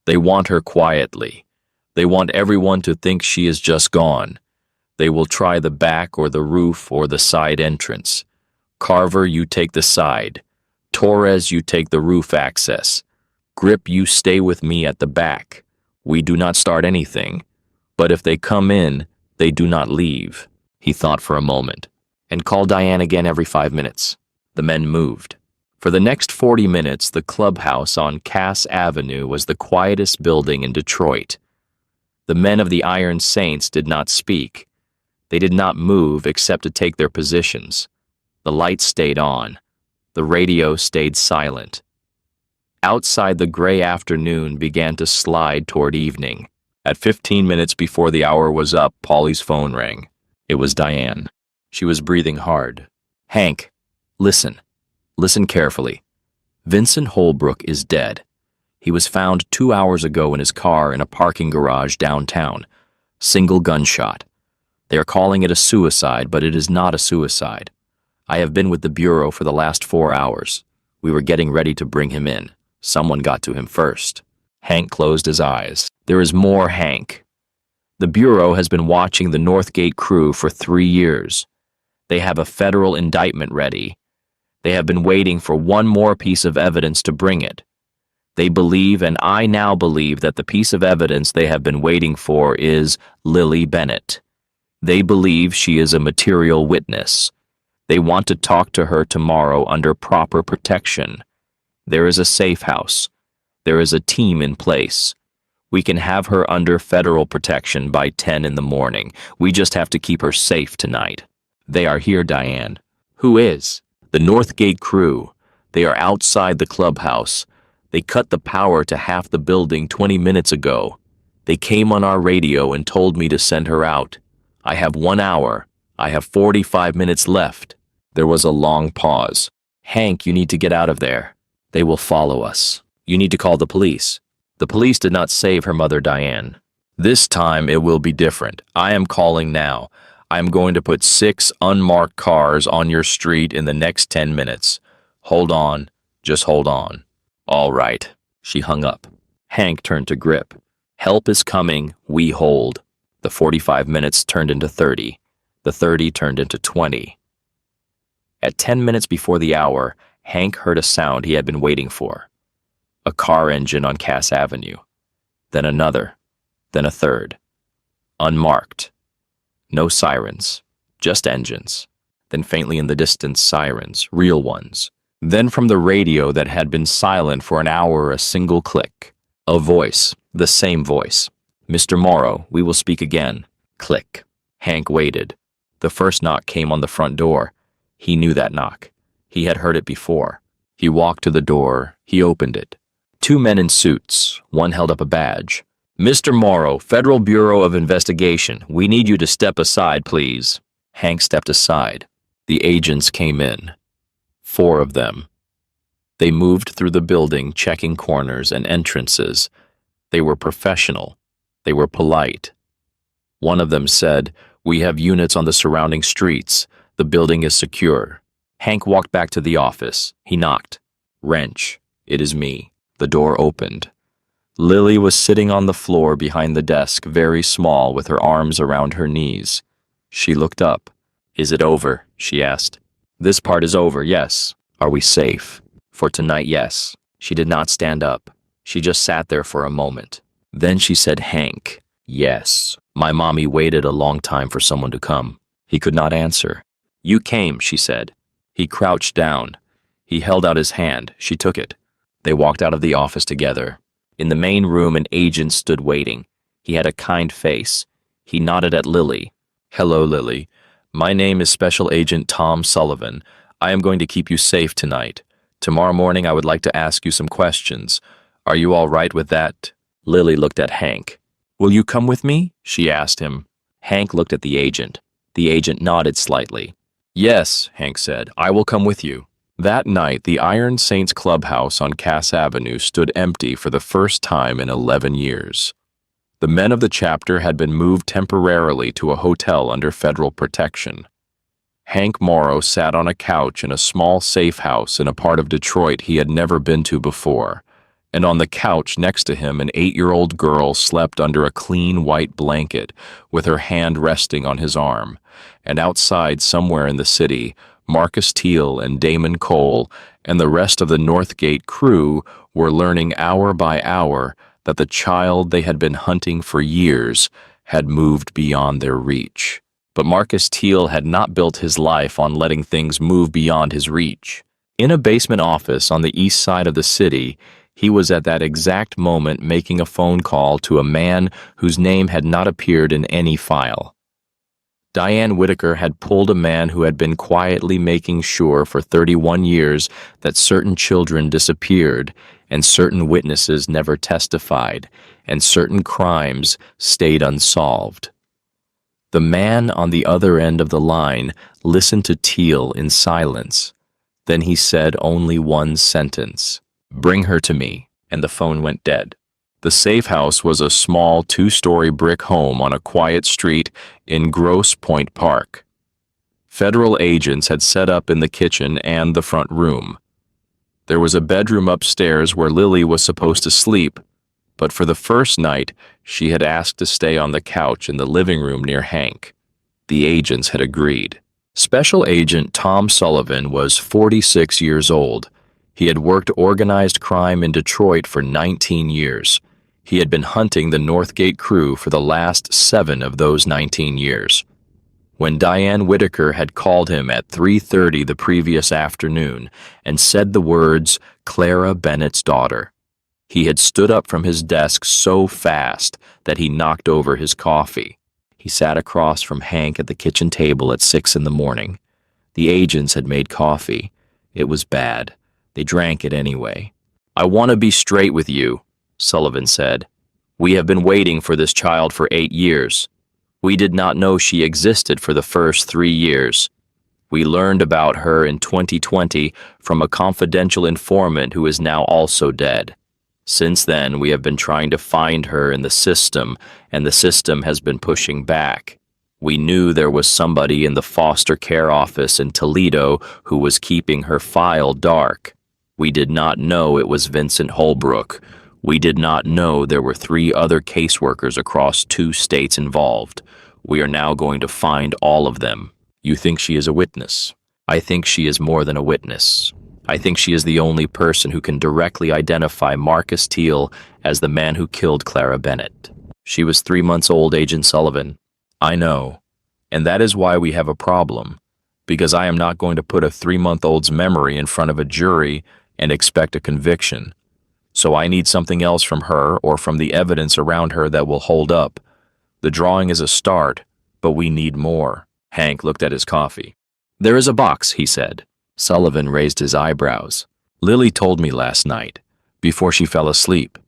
"They want her quietly. They want everyone to think she is just gone. They will try the back or the roof or the side entrance. Carver, you take the side. Torres, you take the roof access. Grip, you stay with me at the back. We do not start anything. But if they come in, they do not leave." He thought for a moment. "And call Diane again every 5 minutes." The men moved. For the next 40 minutes, the clubhouse on Cass Avenue was the quietest building in Detroit. The men of the Iron Saints did not speak. They did not move except to take their positions. The lights stayed on. The radio stayed silent. Outside, the gray afternoon began to slide toward evening. At 15 minutes before the hour was up, Polly's phone rang. It was Diane. She was breathing hard. "Hank, listen. Listen carefully. Vincent Holbrook is dead. He was found 2 hours ago in his car in a parking garage downtown. Single gunshot. They are calling it a suicide, but it is not a suicide. I have been with the Bureau for the last 4 hours. We were getting ready to bring him in. Someone got to him first." Hank closed his eyes. "There is more, Hank. The Bureau has been watching the Northgate crew for 3 years. They have a federal indictment ready. They have been waiting for one more piece of evidence to bring it. They believe, and I now believe, that the piece of evidence they have been waiting for is Lily Bennett. They believe she is a material witness. They want to talk to her tomorrow under proper protection. There is a safe house. There is a team in place. We can have her under federal protection by 10 in the morning. We just have to keep her safe tonight. They are here, Diane." "Who is?" "The Northgate crew. They are outside the clubhouse. They cut the power to half the building 20 minutes ago. They came on our radio and told me to send her out. I have 1 hour. I have 45 minutes left." There was a long pause. "Hank, you need to get out of there. They will follow us. You need to call the police." The police did not save her mother, Diane. "This time it will be different. I am calling now. I am going to put 6 unmarked cars on your street in the next 10 minutes. Hold on. Just hold on." "All right." She hung up. Hank turned to Grip. Help is coming, we hold. The 45 minutes turned into 30. The 30 turned into 20. At 10 minutes before the hour, Hank heard a sound he had been waiting for. A car engine on Cass Avenue. Then another. Then a third. Unmarked. No sirens. Just engines. Then faintly in the distance, sirens, real ones. Then from the radio that had been silent for an hour, a single click. A voice, the same voice. Mr. Morrow, we will speak again. Click. Hank waited. The first knock came on the front door. He knew that knock. He had heard it before. He walked to the door. He opened it. Two men in suits. One held up a badge. Mr. Morrow, Federal Bureau of Investigation. We need you to step aside, please. Hank stepped aside. The agents came in. 4 of them. They moved through the building, checking corners and entrances. They were professional. They were polite. One of them said, "We have units on the surrounding streets. The building is secure." Hank walked back to the office. He knocked. Wrench. It is me. The door opened. Lily was sitting on the floor behind the desk, very small, with her arms around her knees. She looked up. "Is it over?" she asked. "This part is over, yes." "Are we safe?" "For tonight, yes." She did not stand up. She just sat there for a moment. Then she said, "Hank." "Yes." My mommy waited a long time for someone to come. He could not answer. "You came," she said. He crouched down. He held out his hand. She took it. They walked out of the office together. In the main room, an agent stood waiting. He had a kind face. He nodded at Lily. "Hello, Lily. My name is Special Agent Tom Sullivan. I am going to keep you safe tonight. Tomorrow morning I would like to ask you some questions. Are you all right with that?" Lily looked at Hank. "Will you come with me?" she asked him. Hank looked at the agent. The agent nodded slightly. "Yes," Hank said, "I will come with you." That night, the Iron Saints clubhouse on Cass Avenue stood empty for the first time in 11 years. The men of the chapter had been moved temporarily to a hotel under federal protection. Hank Morrow sat on a couch in a small safe house in a part of Detroit he had never been to before, and on the couch next to him an 8-year-old girl slept under a clean white blanket with her hand resting on his arm, and outside somewhere in the city, Marcus Teal and Damon Cole and the rest of the Northgate crew were learning hour by hour that the child they had been hunting for years had moved beyond their reach. But Marcus Teal had not built his life on letting things move beyond his reach. In a basement office on the east side of the city, he was at that exact moment making a phone call to a man whose name had not appeared in any file. Diane Whitaker had pulled a man who had been quietly making sure for 31 years that certain children disappeared, and certain witnesses never testified, and certain crimes stayed unsolved. The man on the other end of the line listened to Teal in silence. Then he said only one sentence, "Bring her to me," and the phone went dead. The safe house was a small 2-story brick home on a quiet street in Grosse Pointe Park. Federal agents had set up in the kitchen and the front room. There was a bedroom upstairs where Lily was supposed to sleep, but for the first night, she had asked to stay on the couch in the living room near Hank. The agents had agreed. Special Agent Tom Sullivan was 46 years old. He had worked organized crime in Detroit for 19 years. He had been hunting the Northgate crew for the last 7 of those 19 years. When Diane Whitaker had called him at 3:30 the previous afternoon and said the words, "Clara Bennett's daughter," he had stood up from his desk so fast that he knocked over his coffee. He sat across from Hank at the kitchen table at 6 in the morning. The agents had made coffee. It was bad. They drank it anyway. "I want to be straight with you," Sullivan said. "We have been waiting for this child for 8 years. We did not know she existed for the first 3 years. We learned about her in 2020 from a confidential informant who is now also dead. Since then, we have been trying to find her in the system, and the system has been pushing back. We knew there was somebody in the foster care office in Toledo who was keeping her file dark. We did not know it was Vincent Holbrook. We did not know there were 3 other caseworkers across 2 states involved. We are now going to find all of them. You think she is a witness? I think she is more than a witness. I think she is the only person who can directly identify Marcus Teal as the man who killed Clara Bennett. She was 3 months old, Agent Sullivan. I know. And that is why we have a problem. Because I am not going to put a 3-month-old's memory in front of a jury and expect a conviction. So I need something else from her or from the evidence around her that will hold up. The drawing is a start, but we need more. Hank looked at his coffee. There is a box, he said. Sullivan raised his eyebrows. Lily told me last night, before she fell asleep.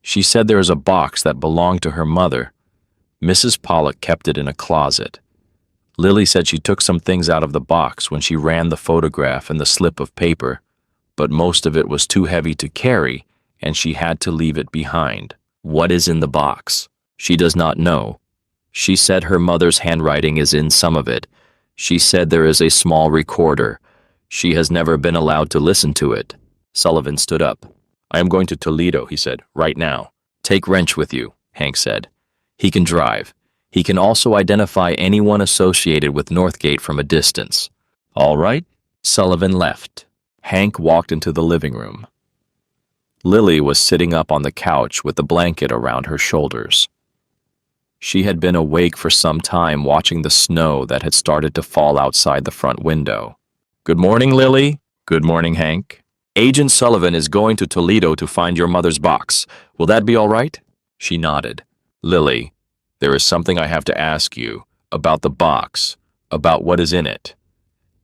She said there is a box that belonged to her mother. Mrs. Pollock kept it in a closet. Lily said she took some things out of the box when she ran the photograph and the slip of paper, but most of it was too heavy to carry, and she had to leave it behind. What is in the box? She does not know. She said her mother's handwriting is in some of it. She said there is a small recorder. She has never been allowed to listen to it. Sullivan stood up. I am going to Toledo, he said, right now. Take Wrench with you, Hank said. He can drive. He can also identify anyone associated with Northgate from a distance. All right? Sullivan left. Hank walked into the living room. Lily was sitting up on the couch with the blanket around her shoulders. She had been awake for some time watching the snow that had started to fall outside the front window. Good morning, Lily. Good morning, Hank. Agent Sullivan is going to Toledo to find your mother's box. Will that be all right? She nodded. Lily, there is something I have to ask you about the box, about what is in it.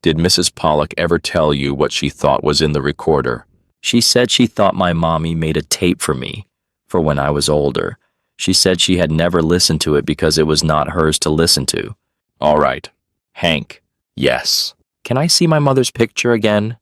Did Mrs. Pollock ever tell you what she thought was in the recorder? She said she thought my mommy made a tape for me, for when I was older. She said she had never listened to it because it was not hers to listen to. All right. Hank. Yes. Can I see my mother's picture again?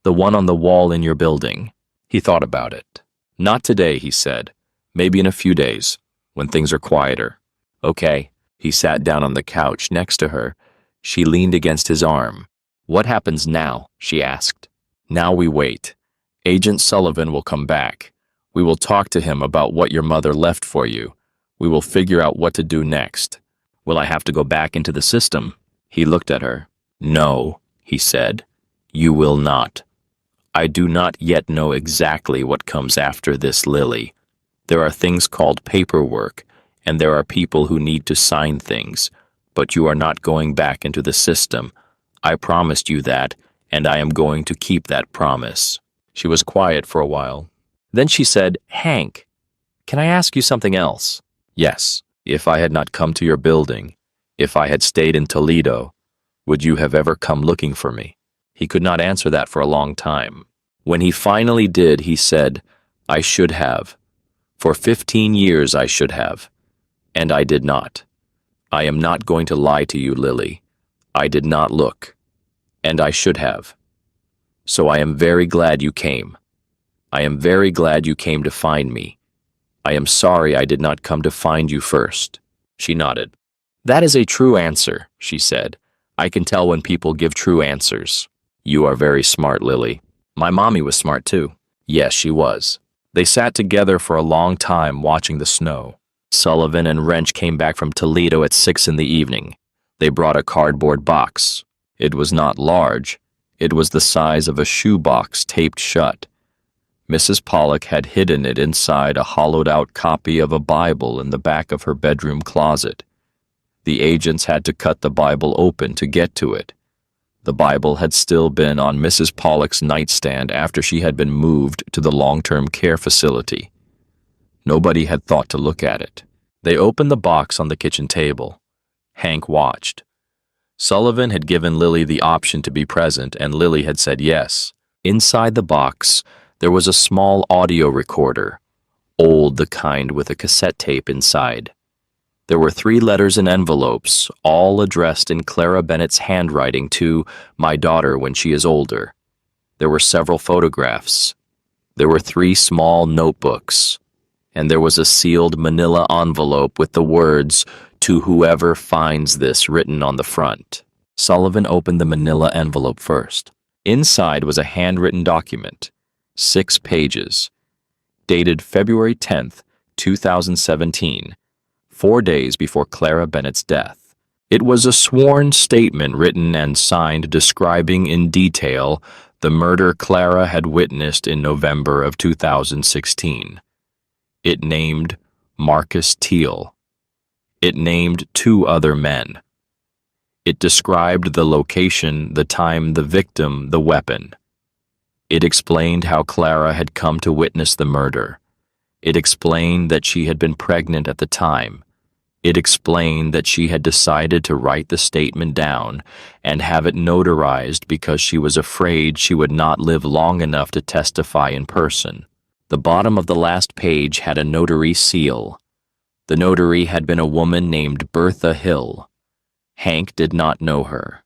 The one on the wall in your building. He thought about it. Not today, he said. Maybe in a few days, when things are quieter. Okay. He sat down on the couch next to her. She leaned against his arm. What happens now? She asked. Now we wait. Agent Sullivan will come back. We will talk to him about what your mother left for you. We will figure out what to do next. Will I have to go back into the system? He looked at her. No, he said. You will not. I do not yet know exactly what comes after this, Lily. There are things called paperwork, and there are people who need to sign things, but you are not going back into the system. I promised you that, and I am going to keep that promise. She was quiet for a while. Then she said, Hank, can I ask you something else? Yes. If I had not come to your building, if I had stayed in Toledo, would you have ever come looking for me? He could not answer that for a long time. When he finally did, he said, I should have. For 15 years I should have. And I did not. I am not going to lie to you, Lily. I did not look. And I should have. So I am very glad you came. I am very glad you came to find me. I am sorry I did not come to find you first. She nodded. That is a true answer, she said. I can tell when people give true answers. You are very smart, Lily. My mommy was smart too. Yes, she was. They sat together for a long time watching the snow. Sullivan and Wrench came back from Toledo at 6 in the evening. They brought a cardboard box. It was not large. It was the size of a shoebox taped shut. Mrs. Pollock had hidden it inside a hollowed-out copy of a Bible in the back of her bedroom closet. The agents had to cut the Bible open to get to it. The Bible had still been on Mrs. Pollock's nightstand after she had been moved to the long-term care facility. Nobody had thought to look at it. They opened the box on the kitchen table. Hank watched. Sullivan had given Lily the option to be present, and Lily had said yes. Inside the box, there was a small audio recorder, old, the kind with a cassette tape inside. There were 3 letters in envelopes, all addressed in Clara Bennett's handwriting to my daughter when she is older. There were several photographs. There were 3 small notebooks, and there was a sealed manila envelope with the words, to whoever finds this, written on the front. Sullivan opened the manila envelope first. Inside was a handwritten document, 6 pages. dated February 10th, 2017, 4 days before Clara Bennett's death. It was a sworn statement written and signed describing in detail the murder Clara had witnessed in November of 2016. It named Marcus Teal. It named 2 other men. It described the location, the time, the victim, the weapon. It explained how Clara had come to witness the murder. It explained that she had been pregnant at the time. It explained that she had decided to write the statement down and have it notarized because she was afraid she would not live long enough to testify in person. The bottom of the last page had a notary seal. The notary had been a woman named Bertha Hill. Hank did not know her.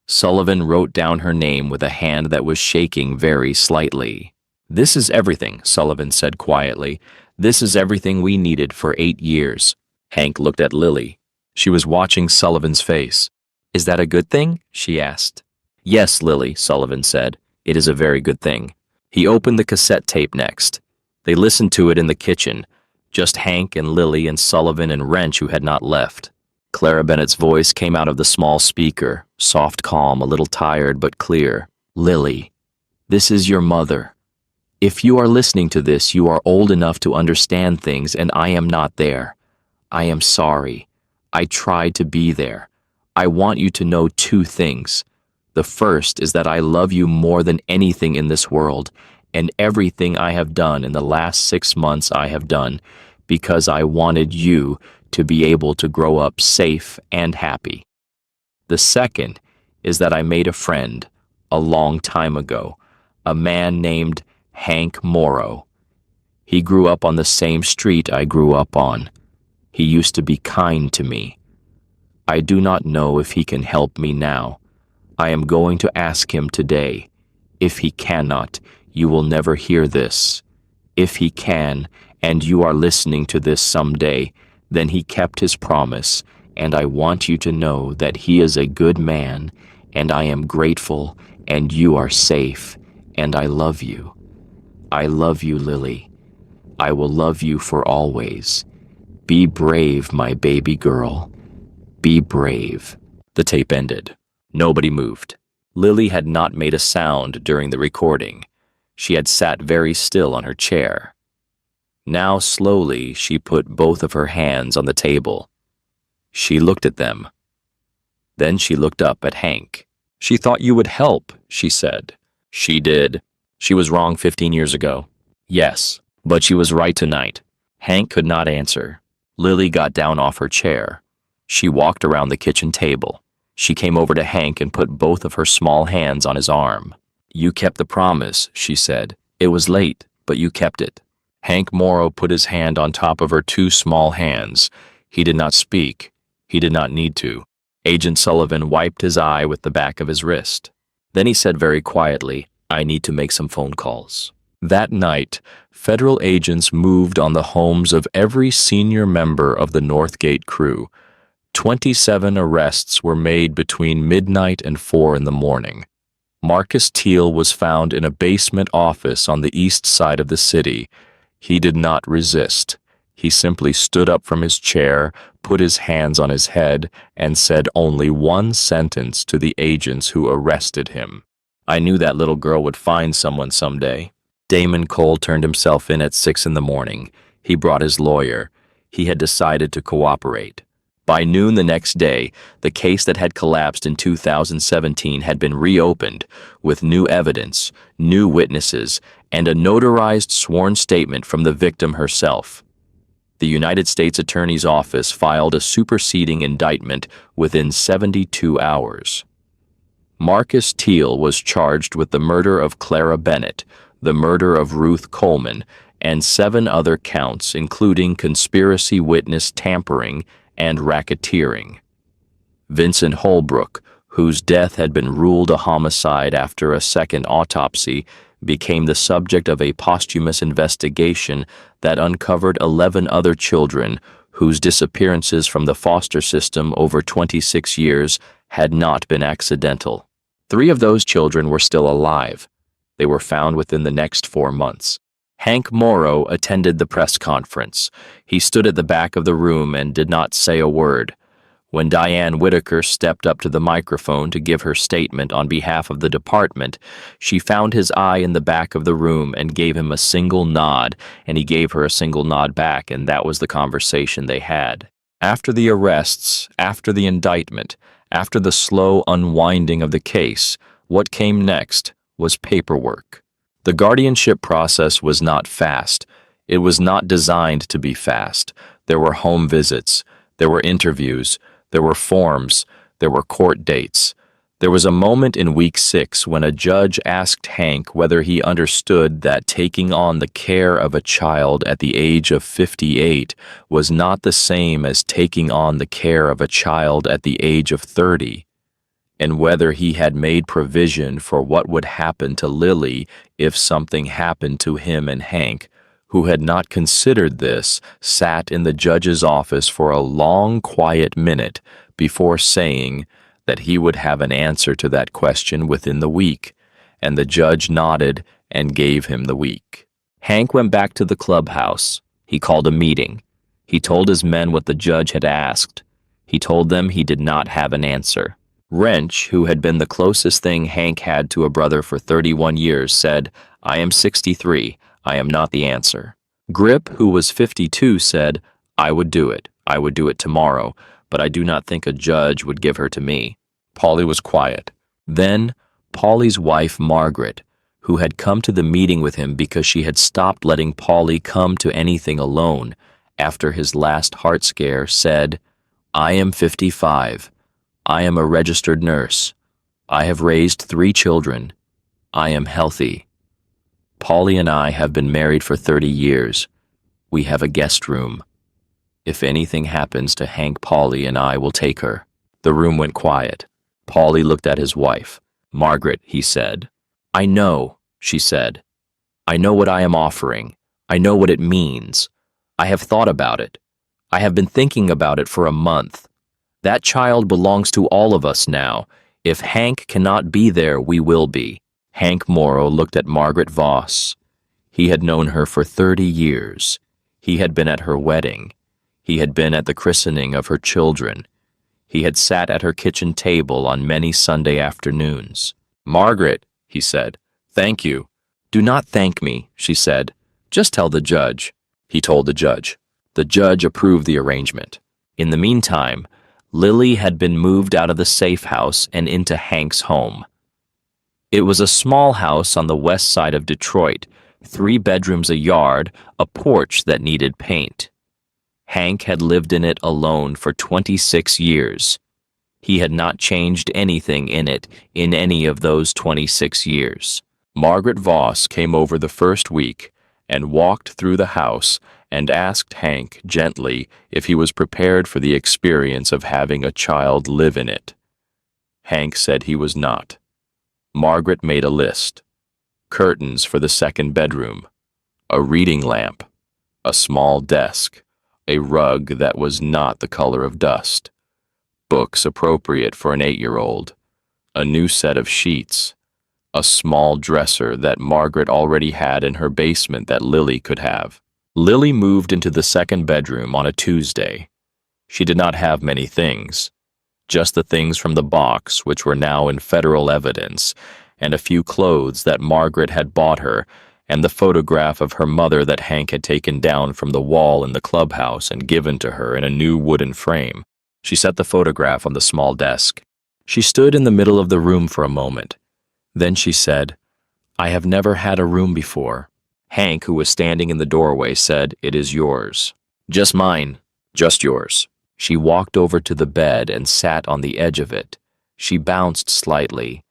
Sullivan wrote down her name with a hand that was shaking very slightly. "This is everything," Sullivan said quietly. "This is everything we needed for 8 years." Hank looked at Lily. She was watching Sullivan's face. "Is that a good thing?" she asked. "Yes, Lily," Sullivan said. "It is a very good thing." He opened the cassette tape next. They listened to it in the kitchen, just Hank and Lily and Sullivan and Wrench, who had not left. Clara Bennett's voice came out of the small speaker, soft, calm, a little tired but clear. "Lily, this is your mother. If you are listening to this, you are old enough to understand things, and I am not there. I am sorry. I tried to be there. I want you to know 2 things. The first is that I love you more than anything in this world, and everything I have done in the last 6 months I have done because I wanted you to be able to grow up safe and happy. The second is that I made a friend a long time ago, a man named Hank Morrow. He grew up on the same street I grew up on. He used to be kind to me. I do not know if he can help me now. I am going to ask him today. If he cannot, you will never hear this. If he can, and you are listening to this someday, then he kept his promise, and I want you to know that he is a good man, and I am grateful, and you are safe, and I love you. I love you, Lily. I will love you for always. Be brave, my baby girl. Be brave." The tape ended. Nobody moved. Lily had not made a sound during the recording. She had sat very still on her chair. Now slowly she put both of her hands on the table. She looked at them. Then she looked up at Hank. "She thought you would help," she said. "She did. She was wrong 15 years ago." "Yes, but she was right tonight." Hank could not answer. Lily got down off her chair. She walked around the kitchen table. She came over to Hank and put both of her small hands on his arm. "You kept the promise," she said. "It was late, but you kept it." Hank Morrow put his hand on top of her 2 small hands. He did not speak. He did not need to. Agent Sullivan wiped his eye with the back of his wrist. Then he said very quietly, "I need to make some phone calls." That night, federal agents moved on the homes of every senior member of the Northgate crew. 27 arrests were made between midnight and 4 in the morning. Marcus Teal was found in a basement office on the east side of the city. He did not resist. He simply stood up from his chair, put his hands on his head, and said only one sentence to the agents who arrested him. "I knew that little girl would find someone someday." Damon Cole turned himself in at 6 in the morning. He brought his lawyer. He had decided to cooperate. By noon the next day, the case that had collapsed in 2017 had been reopened with new evidence, new witnesses, and a notarized sworn statement from the victim herself. The United States Attorney's Office filed a superseding indictment within 72 hours. Marcus Teal was charged with the murder of Clara Bennett, the murder of Ruth Coleman, and 7 other counts, including conspiracy witness tampering and racketeering. Vincent Holbrook, whose death had been ruled a homicide after a second autopsy, became the subject of a posthumous investigation that uncovered 11 other children whose disappearances from the foster system over 26 years had not been accidental. 3 of those children were still alive. They were found within the next 4 months. Hank Morrow attended the press conference. He stood at the back of the room and did not say a word. When Diane Whitaker stepped up to the microphone to give her statement on behalf of the department, she found his eye in the back of the room and gave him a single nod, and he gave her a single nod back, and that was the conversation they had. After the arrests, after the indictment, after the slow unwinding of the case, what came next was paperwork. The guardianship process was not fast. It was not designed to be fast. There were home visits, there were interviews, there were forms, there were court dates. There was a moment in week 6 when a judge asked Hank whether he understood that taking on the care of a child at the age of 58 was not the same as taking on the care of a child at the age of 30, and whether he had made provision for what would happen to Lily if something happened to him. And Hank, who had not considered this, sat in the judge's office for a long, quiet minute before saying that he would have an answer to that question within the week, and the judge nodded and gave him the week. Hank went back to the clubhouse. He called a meeting. He told his men what the judge had asked. He told them he did not have an answer. Wrench, who had been the closest thing Hank had to a brother for 31 years, said, "I am 63. I am not the answer." Grip, who was 52, said, "I would do it. I would do it tomorrow, but I do not think a judge would give her to me." Polly was quiet. Then Polly's wife, Margaret, who had come to the meeting with him because she had stopped letting Polly come to anything alone after his last heart scare, said, "I am 55. I am a registered nurse. I have raised 3 children. I am healthy. Polly and I have been married for 30 years. We have a guest room. If anything happens to Hank, Polly and I will take her." The room went quiet. Polly looked at his wife. "Margaret," he said. "I know," she said. "I know what I am offering. I know what it means. I have thought about it. I have been thinking about it for a month. That child belongs to all of us now. If Hank cannot be there, we will be." Hank Morrow looked at Margaret Voss. He had known her for 30 years. He had been at her wedding. He had been at the christening of her children. He had sat at her kitchen table on many Sunday afternoons. "Margaret," he said, "thank you." "Do not thank me," she said. "Just tell the judge." He told the judge. The judge approved the arrangement. In the meantime, Lily had been moved out of the safe house and into Hank's home. It was a small house on the west side of Detroit, 3 bedrooms, a yard, a porch that needed paint. Hank had lived in it alone for 26 years. He had not changed anything in it in any of those 26 years. Margaret Voss came over the first week and walked through the house and asked Hank gently if he was prepared for the experience of having a child live in it. Hank said he was not. Margaret made a list. Curtains for the 2nd bedroom, a reading lamp, a small desk, a rug that was not the color of dust, books appropriate for an 8-year-old, a new set of sheets, a small dresser that Margaret already had in her basement that Lily could have. Lily moved into the 2nd bedroom on a Tuesday. She did not have many things, just the things from the box which were now in federal evidence, and a few clothes that Margaret had bought her, and the photograph of her mother that Hank had taken down from the wall in the clubhouse and given to her in a new wooden frame. She set the photograph on the small desk. She stood in the middle of the room for a moment. Then she said, "I have never had a room before." Hank, who was standing in the doorway, said, "It is yours." "Just mine, just yours." She walked over to the bed and sat on the edge of it. She bounced slightly.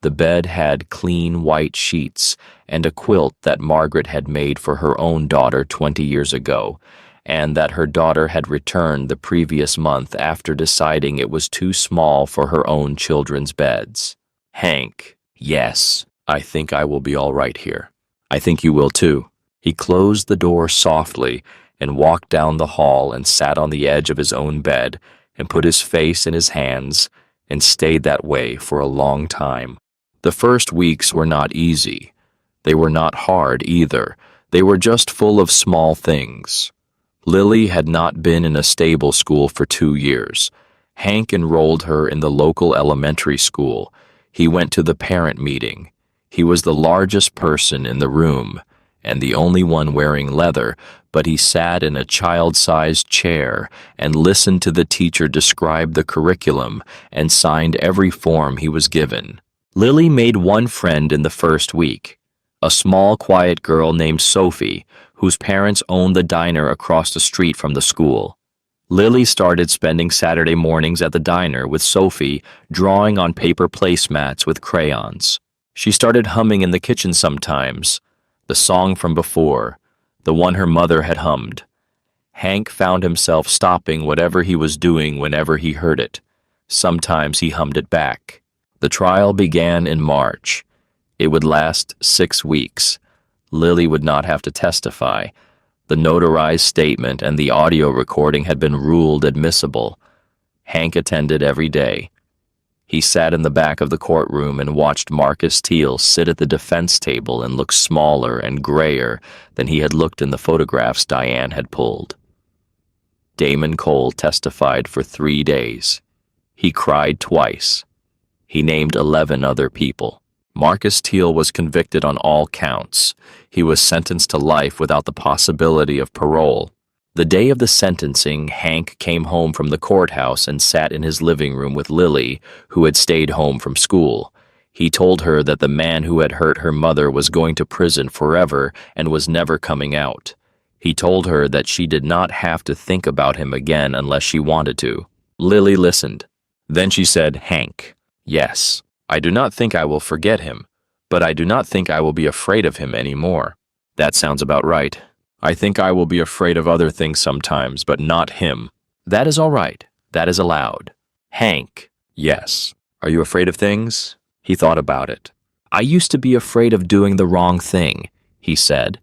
The bed had clean white sheets and a quilt that Margaret had made for her own daughter 20 years ago, and that her daughter had returned the previous month after deciding it was too small for her own children's beds. Hank, "Yes, I think I will be all right here. I think you will too." He closed the door softly and walked down the hall and sat on the edge of his own bed and put his face in his hands and stayed that way for a long time. The first weeks were not easy. They were not hard either. They were just full of small things. Lily had not been in a stable school for 2 years. Hank enrolled her in the local elementary school. He went to the parent meeting. He was the largest person in the room, and the only one wearing leather, but he sat in a child-sized chair and listened to the teacher describe the curriculum and signed every form he was given. Lily made one friend in the first week, a small, quiet girl named Sophie, whose parents owned the diner across the street from the school. Lily started spending Saturday mornings at the diner with Sophie, drawing on paper placemats with crayons. She started humming in the kitchen sometimes, the song from before, the one her mother had hummed. Hank found himself stopping whatever he was doing whenever he heard it. Sometimes he hummed it back. The trial began in March. It would last 6 weeks. Lily would not have to testify. The notarized statement and the audio recording had been ruled admissible. Hank attended every day. He sat in the back of the courtroom and watched Marcus Teal sit at the defense table and look smaller and grayer than he had looked in the photographs Diane had pulled. Damon Cole testified for 3 days. He cried twice. He named 11 other people. Marcus Teal was convicted on all counts. He was sentenced to life without the possibility of parole. The day of the sentencing, Hank came home from the courthouse and sat in his living room with Lily, who had stayed home from school. He told her that the man who had hurt her mother was going to prison forever and was never coming out. He told her that she did not have to think about him again unless she wanted to. Lily listened. Then she said, "Hank, yes, I do not think I will forget him, but I do not think I will be afraid of him anymore." "That sounds about right. I think I will be afraid of other things sometimes, but not him." "That is all right. That is allowed." "Hank, yes. Are you afraid of things?" He thought about it. "I used to be afraid of doing the wrong thing," he said.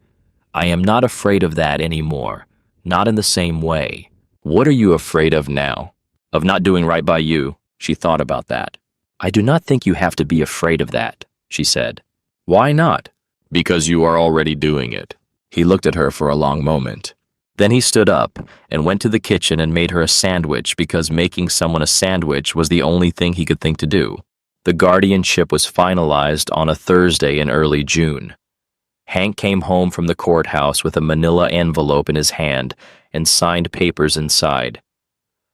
"I am not afraid of that anymore. Not in the same way." "What are you afraid of now?" "Of not doing right by you." She thought about that. "I do not think you have to be afraid of that," she said. "Why not?" "Because you are already doing it." He looked at her for a long moment. Then he stood up and went to the kitchen and made her a sandwich because making someone a sandwich was the only thing he could think to do. The guardianship was finalized on a Thursday in early June. Hank came home from the courthouse with a manila envelope in his hand and signed papers inside.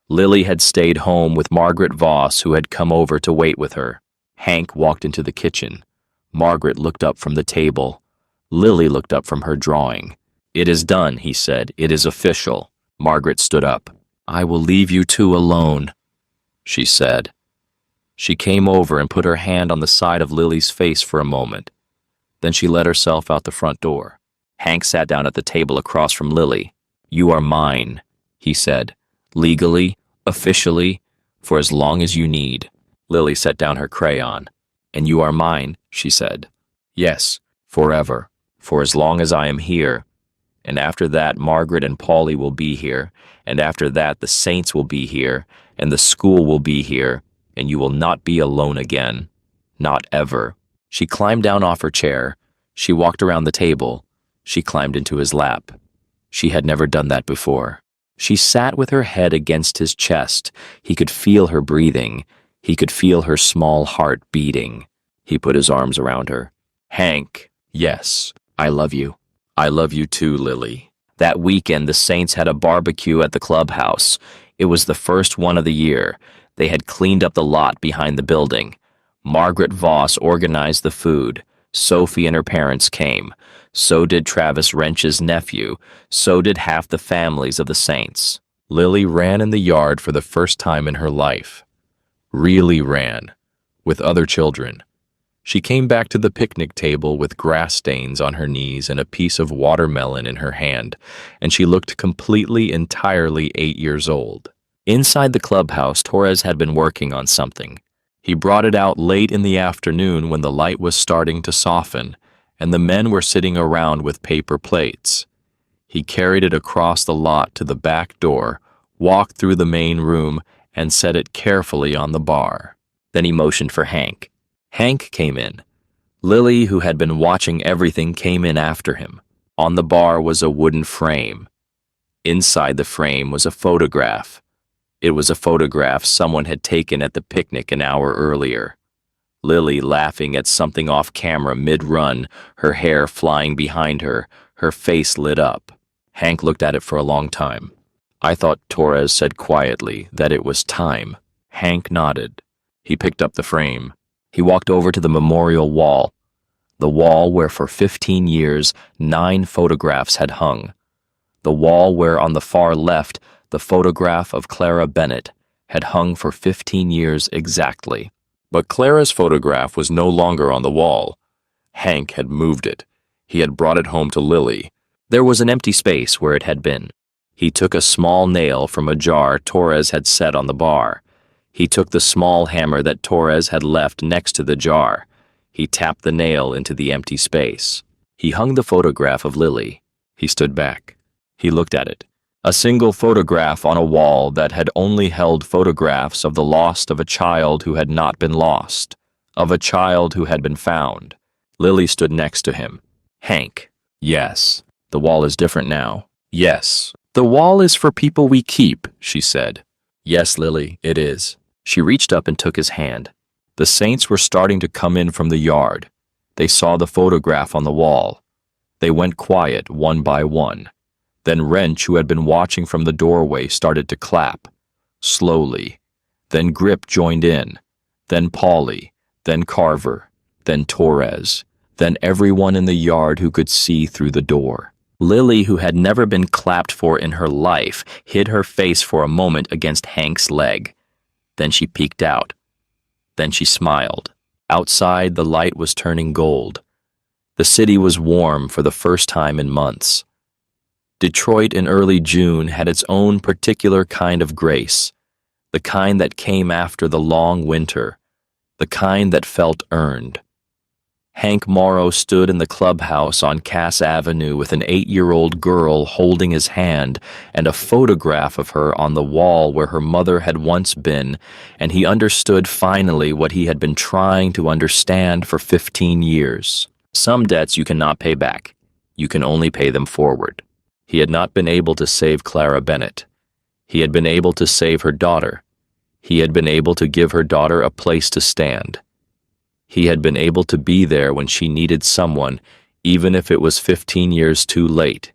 Lily had stayed home with Margaret Voss, who had come over to wait with her. Hank walked into the kitchen. Margaret looked up from the table. Lily looked up from her drawing. "It is done," he said. "It is official." Margaret stood up. "I will leave you two alone," she said. She came over and put her hand on the side of Lily's face for a moment. Then she let herself out the front door. Hank sat down at the table across from Lily. "You are mine," he said. "Legally, officially, for as long as you need." Lily set down her crayon. "And you are mine," she said. "Yes, forever, for as long as I am here. And after that, Margaret and Polly will be here. And after that, the saints will be here, and the school will be here, and you will not be alone again. Not ever." She climbed down off her chair. She walked around the table. She climbed into his lap. She had never done that before. She sat with her head against his chest. He could feel her breathing. He could feel her small heart beating. He put his arms around her. "Hank, yes, I love you. I love you too, Lily." That weekend, the Saints had a barbecue at the clubhouse. It was the first one of the year. They had cleaned up the lot behind the building. Margaret Voss organized the food. Sophie and her parents came. So did Travis Wrench's nephew. So did half the families of the Saints. Lily ran in the yard for the first time in her life. Really ran. With other children. She came back to the picnic table with grass stains on her knees and a piece of watermelon in her hand, and she looked completely, entirely 8 years old. Inside the clubhouse, Torres had been working on something. He brought it out late in the afternoon when the light was starting to soften, and the men were sitting around with paper plates. He carried it across the lot to the back door, walked through the main room, and set it carefully on the bar. Then he motioned for Hank. Hank came in. Lily, who had been watching everything, came in after him. On the bar was a wooden frame. Inside the frame was a photograph. It was a photograph someone had taken at the picnic an hour earlier. Lily laughing at something off camera mid-run, her hair flying behind her, her face lit up. Hank looked at it for a long time. I thought Torres said quietly that it was time. Hank nodded. He picked up the frame. He walked over to the memorial wall, the wall where for 15 years 9 photographs had hung, the wall where on the far left the photograph of Clara Bennett had hung for 15 years exactly. But Clara's photograph was no longer on the wall. Hank had moved it. He had brought it home to Lily. There was an empty space where it had been. He took a small nail from a jar Torres had set on the bar. He took the small hammer that Torres had left next to the jar. He tapped the nail into the empty space. He hung the photograph of Lily. He stood back. He looked at it. A single photograph on a wall that had only held photographs of the lost of a child who had not been lost, of a child who had been found. Lily stood next to him. Hank. Yes, the wall is different now. Yes, the wall is for people we keep, she said. Yes, Lily, it is. She reached up and took his hand. The Saints were starting to come in from the yard. They saw the photograph on the wall. They went quiet one by one. Then Wrench, who had been watching from the doorway, started to clap. Slowly. Then Grip joined in. Then Polly. Then Carver. Then Torres. Then everyone in the yard who could see through the door. Lily, who had never been clapped for in her life, hid her face for a moment against Hank's leg. Then she peeked out. Then she smiled. Outside, the light was turning gold. The city was warm for the first time in months. Detroit in early June had its own particular kind of grace, the kind that came after the long winter, the kind that felt earned. Hank Morrow stood in the clubhouse on Cass Avenue with an 8-year-old girl holding his hand and a photograph of her on the wall where her mother had once been, and he understood finally what he had been trying to understand for 15 years. Some debts you cannot pay back. You can only pay them forward. He had not been able to save Clara Bennett. He had been able to save her daughter. He had been able to give her daughter a place to stand. He had been able to be there when she needed someone, even if it was 15 years too late,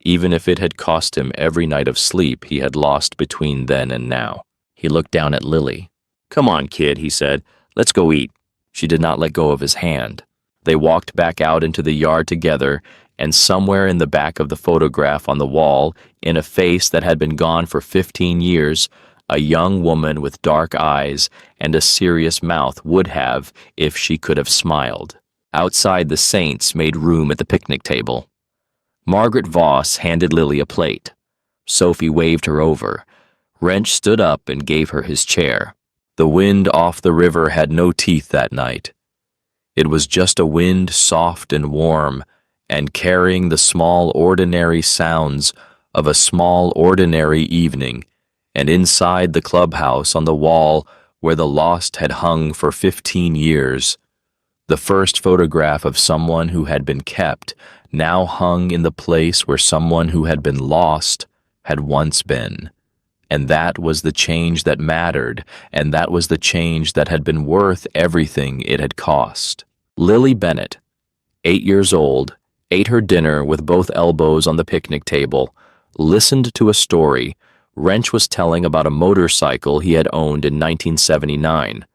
even if it had cost him every night of sleep he had lost between then and now. He looked down at Lily. "Come on, kid," he said. "Let's go eat." She did not let go of his hand. They walked back out into the yard together, and somewhere in the back of the photograph on the wall, in a face that had been gone for 15 years, a young woman with dark eyes and a serious mouth would have if she could have smiled. Outside, the Saints made room at the picnic table. Margaret Voss handed Lily a plate. Sophie waved her over. Wrench stood up and gave her his chair. The wind off the river had no teeth that night. It was just a wind soft and warm, and carrying the small ordinary sounds of a small ordinary evening, and inside the clubhouse on the wall where the lost had hung for 15 years, the first photograph of someone who had been kept now hung in the place where someone who had been lost had once been. And that was the change that mattered, and that was the change that had been worth everything it had cost. Lily Bennett, 8 years old, ate her dinner with both elbows on the picnic table, listened to a story Wrench was telling about a motorcycle he had owned in 1979,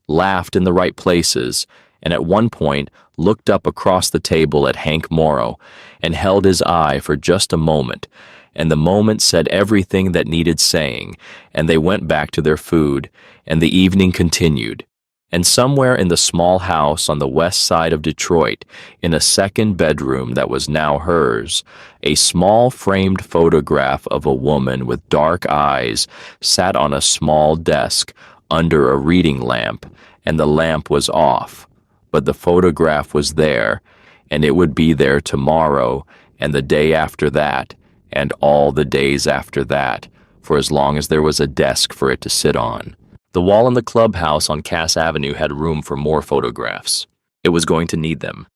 laughed in the right places, and at one point looked up across the table at Hank Morrow and held his eye for just a moment, and the moment said everything that needed saying, and they went back to their food, and the evening continued. And somewhere in the small house on the west side of Detroit, in a second bedroom that was now hers, a small framed photograph of a woman with dark eyes sat on a small desk under a reading lamp, and the lamp was off. But the photograph was there, and it would be there tomorrow, and the day after that, and all the days after that, for as long as there was a desk for it to sit on. The wall in the clubhouse on Cass Avenue had room for more photographs. It was going to need them.